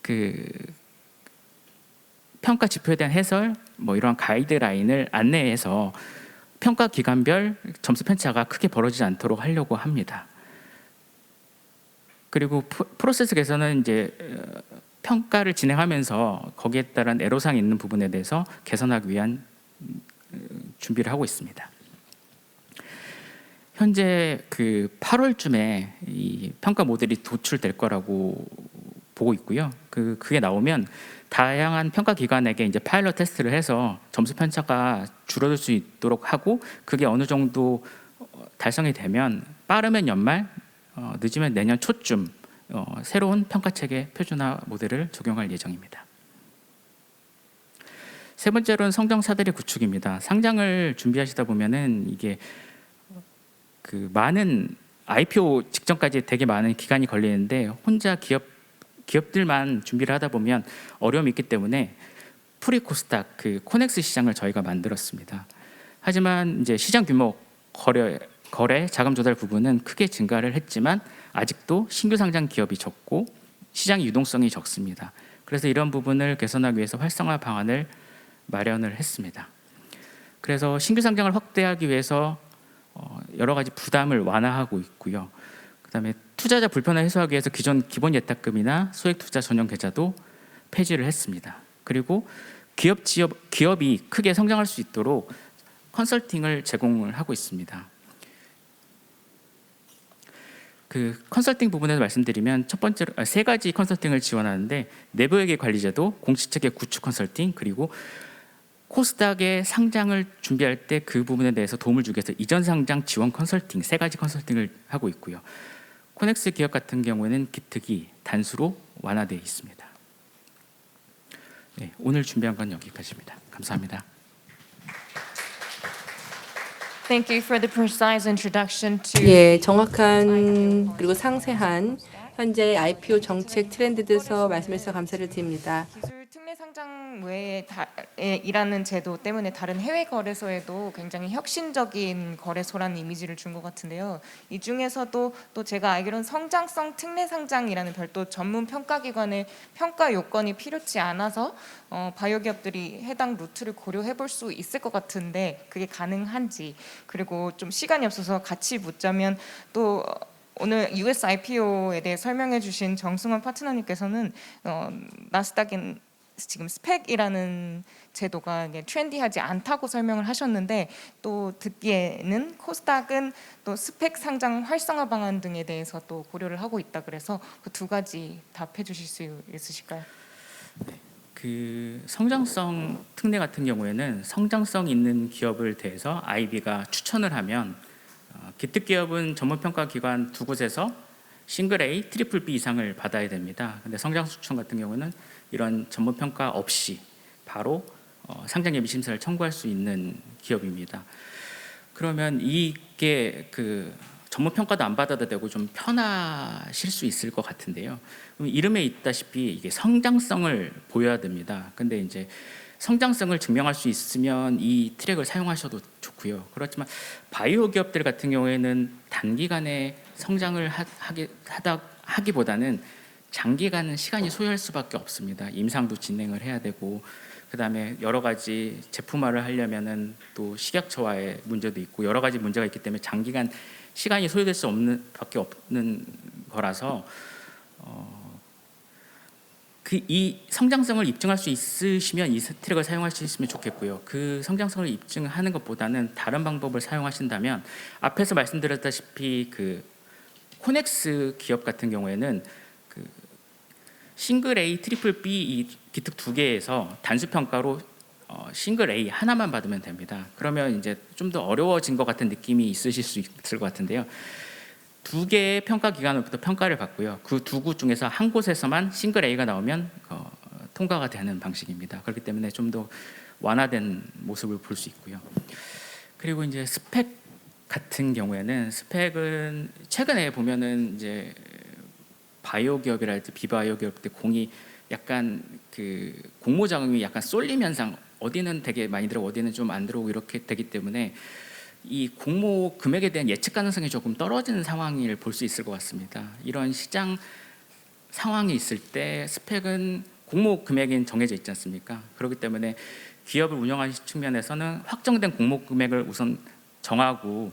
그 평가 지표에 대한 해설, 이러한 가이드라인을 안내해서 평가 기관별 점수 편차가 크게 벌어지지 않도록 하려고 합니다. 그리고 프로세스 개선은 이제 평가를 진행하면서 거기에 따른 애로사항이 있는 부분에 대해서 개선하기 위한 준비를 하고 있습니다. 현재 그 8월쯤에 이 평가 모델이 도출될 거라고 보고 있고요. 그게 나오면 다양한 평가 기관에게 이제 파일럿 테스트를 해서 점수 편차가 줄어들 수 있도록 하고 그게 어느 정도 달성이 되면 빠르면 연말, 늦으면 내년 초쯤 새로운 평가 체계 표준화 모델을 적용할 예정입니다. 세 번째로는 성장 사다리 구축입니다. 상장을 준비하시다 보면은 이게 그 많은 IPO 직전까지 되게 많은 기간이 걸리는데 혼자 기업들만 준비를 하다 보면 어려움이 있기 때문에 프리코스닥 그 코넥스 시장을 저희가 만들었습니다. 하지만 이제 시장 규모 거래 자금 조달 부분은 크게 증가를 했지만 아직도 신규 상장 기업이 적고 시장 유동성이 적습니다. 그래서 이런 부분을 개선하기 위해서 활성화 방안을 마련을 했습니다. 그래서 신규 상장을 확대하기 위해서 여러 가지 부담을 완화하고 있고요. 그다음에 투자자 불편을 해소하기 위해서 기존 기본 예탁금이나 소액 투자 전용 계좌도 폐지를 했습니다. 그리고 기업이 크게 성장할 수 있도록 컨설팅을 제공을 하고 있습니다. 그 컨설팅 부분에서 말씀드리면 첫 번째로 세 가지 컨설팅을 지원하는데 내부회계 관리제도, 공시체계 구축 컨설팅, 그리고 코스닥의 상장을 준비할 때 그 부분에 대해서 도움을 주기 위해서 이전 상장 지원 컨설팅 세 가지 컨설팅을 하고 있고요. 코넥스 기업 같은 경우에는 기특이 단수로 완화되어 있습니다. 네, 오늘 준비한 건 여기까지입니다. 감사합니다. Thank you for the precise introduction to 예, 정확한 그리고 상세한 현재 IPO 정책 트렌드에 대해서 말씀해 주셔서 감사를 드립니다. 기술 특례 상장 외에 일하는 제도 때문에 다른 해외 거래소에도 굉장히 혁신적인 거래소라는 이미지를 준 것 같은데요. 이 중에서도 또 제가 알기로는 성장성 특례 상장이라는 별도 전문 평가 기관의 평가 요건이 필요치 않아서 바이오 기업들이 해당 루트를 고려해 볼 수 있을 것 같은데 그게 가능한지, 그리고 좀 시간이 없어서 같이 묻자면 또 오늘 US IPO에 대해 설명해 주신 정승원 파트너님께서는 나스닥은 지금 스펙이라는 제도가 트렌디하지 않다고 설명을 하셨는데 또 듣기에는 코스닥은 또 스펙 상장 활성화 방안 등에 대해서 또 고려를 하고 있다 그래서 그 두 가지 답해 주실 수 있으실까요? 그 성장성 특례 같은 경우에는 성장성 있는 기업을 대해서 IB가 추천을 하면 기특 기업은 전문 평가 기관 두 곳에서 싱글 A, 트리플 B 이상을 받아야 됩니다. 근데 성장성 추천 같은 경우는 이런 전문 평가 없이 바로 상장 예비 심사를 청구할 수 있는 기업입니다. 그러면 이게 그 전문 평가도 안 받아도 되고 좀 편하실 수 있을 것 같은데요. 그럼 이름에 있다시피 이게 성장성을 보여야 됩니다. 근데 이제 성장성을 증명할 수 있으면 이 트랙을 사용하셔도 좋고요. 그렇지만 바이오 기업들 같은 경우에는 단기간에 성장을 하기보다는 장기간은 시간이 소요할 수밖에 없습니다. 임상도 진행을 해야 되고, 그다음에 여러 가지 제품화를 하려면은 또 식약처와의 문제도 있고 여러 가지 문제가 있기 때문에 장기간 시간이 소요될 수 없는 밖에 없는 거라서 이 성장성을 입증할 수 있으시면 이 트랙을 사용할 수 있으면 좋겠고요. 그 성장성을 입증하는 것보다는 다른 방법을 사용하신다면 앞에서 말씀드렸다시피 그 코넥스 기업 같은 경우에는 그 싱글 A, 트리플 B 이 기특 두 개에서 단수 평가로 싱글 A 하나만 받으면 됩니다. 그러면 이제 좀 더 어려워진 것 같은 느낌이 있으실 수 있을 것 같은데요. 두 개의 평가 기관으로부터 평가를 받고요. 그 두 곳 중에서 한 곳에서만 싱글 A가 나오면 통과가 되는 방식입니다. 그렇기 때문에 좀 더 완화된 모습을 볼 수 있고요. 그리고 이제 스펙 같은 경우에는 스펙은 최근에 보면은 이제 바이오 기업이랄지 비바이오 기업 때 공이 약간 그 공모 자금이 약간 쏠림 현상, 어디는 되게 많이 들어오고 어디는 좀 안 들어오고 이렇게 되기 때문에 이 공모 금액에 대한 예측 가능성이 조금 떨어지는 상황을 볼 수 있을 것 같습니다. 이런 시장 상황이 있을 때 스펙은 공모 금액이 정해져 있지 않습니까? 그렇기 때문에 기업을 운영하는 측면에서는 확정된 공모 금액을 우선 정하고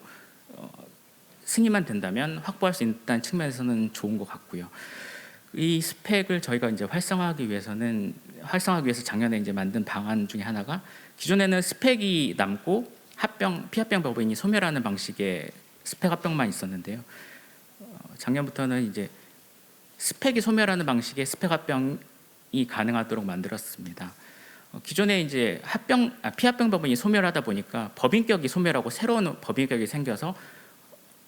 승인만 된다면 확보할 수 있다는 측면에서는 좋은 것 같고요. 이 스펙을 저희가 이제 활성화하기 위해서 작년에 이제 만든 방안 중에 하나가 기존에는 스펙이 남고 피합병 법인이 소멸하는 방식의 스펙 합병만 있었는데요. 작년부터는 이제 스펙이 소멸하는 방식의 스펙 합병이 가능하도록 만들었습니다. 기존에 이제 피합병 법인이 소멸하다 보니까 법인격이 소멸하고 새로운 법인격이 생겨서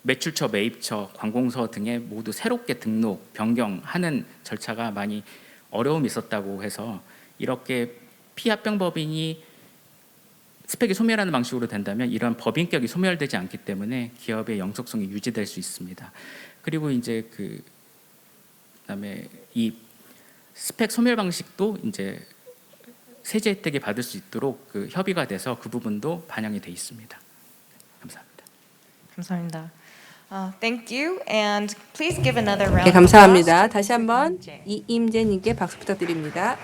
매출처, 매입처, 관공서 등에 모두 새롭게 등록, 변경하는 절차가 많이 어려움이 있었다고 해서 이렇게 피합병 법인이 스펙이 소멸하는 방식으로 된다면 이런 법인격이 소멸되지 않기 때문에 기업의 영속성이 유지될 수 있습니다. 그리고 이제 그다음에 이 스펙 소멸 방식도 이제 세제 혜택이 받을 수 있도록 그 협의가 돼서 그 부분도 반영이 돼 있습니다. 감사합니다. 감사합니다. Thank you, and please give another round. 네, of 감사합니다. applause 다시 to 한번 이임재. 이임재님께 박수 부탁드립니다.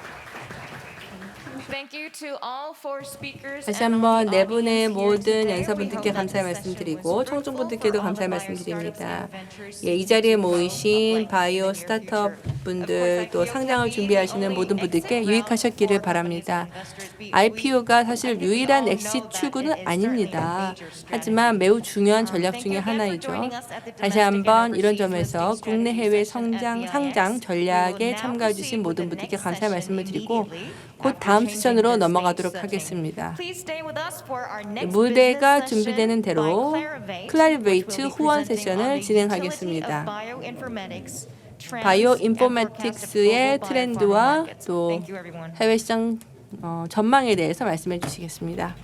Thank you to all four speakers 다시 and all 한번 the 네 분의 audience here 모든 today. 연사분들께 We hope 감사의 that this 말씀드리고 session was 청중분들께도 fruitful for 감사의 all the 말씀드립니다. biostartups and ventures 예, 이 자리에 seeking to grow 모이신 uprightly 바이오 in the near 스타트업 future. 분들 Of 또 course, 상장을 IPO can be 준비하시는 the 모든 only 분들께 exit 유익하셨기를 route for 바랍니다. companies and investors be. IPO가 사실 I think we 유일한 all know 엑시트 that 출구는 it is certainly a 아닙니다. major strategy. 하지만 매우 중요한 전략 Thank 중에 you again for 하나이죠. joining us at the 다시 domestic and 한번 이런 overseas 점에서 listing 국내 strategy 해외 section at 상장 BIS. 전략에 We will now 참가해 주신 proceed with 모든 the 분들께 next 감사의 session 말씀을 드리고 immediately 곧 after 다음 changing 세션으로 the 넘어가도록 stage 하겠습니다. setting. Please stay with us for our next 무대가 business 준비되는 session 대로 by Clarivate, 클라리베이트 which will be 후원 presenting 세션을 on the 진행하겠습니다. utility of bioinformatics, trends, 바이오 and forecast of 인포메틱스의 global biopharma 트렌드와 markets. 또 Thank you, everyone. 해외 시장 전망에 대해서 말씀해 주시겠습니다.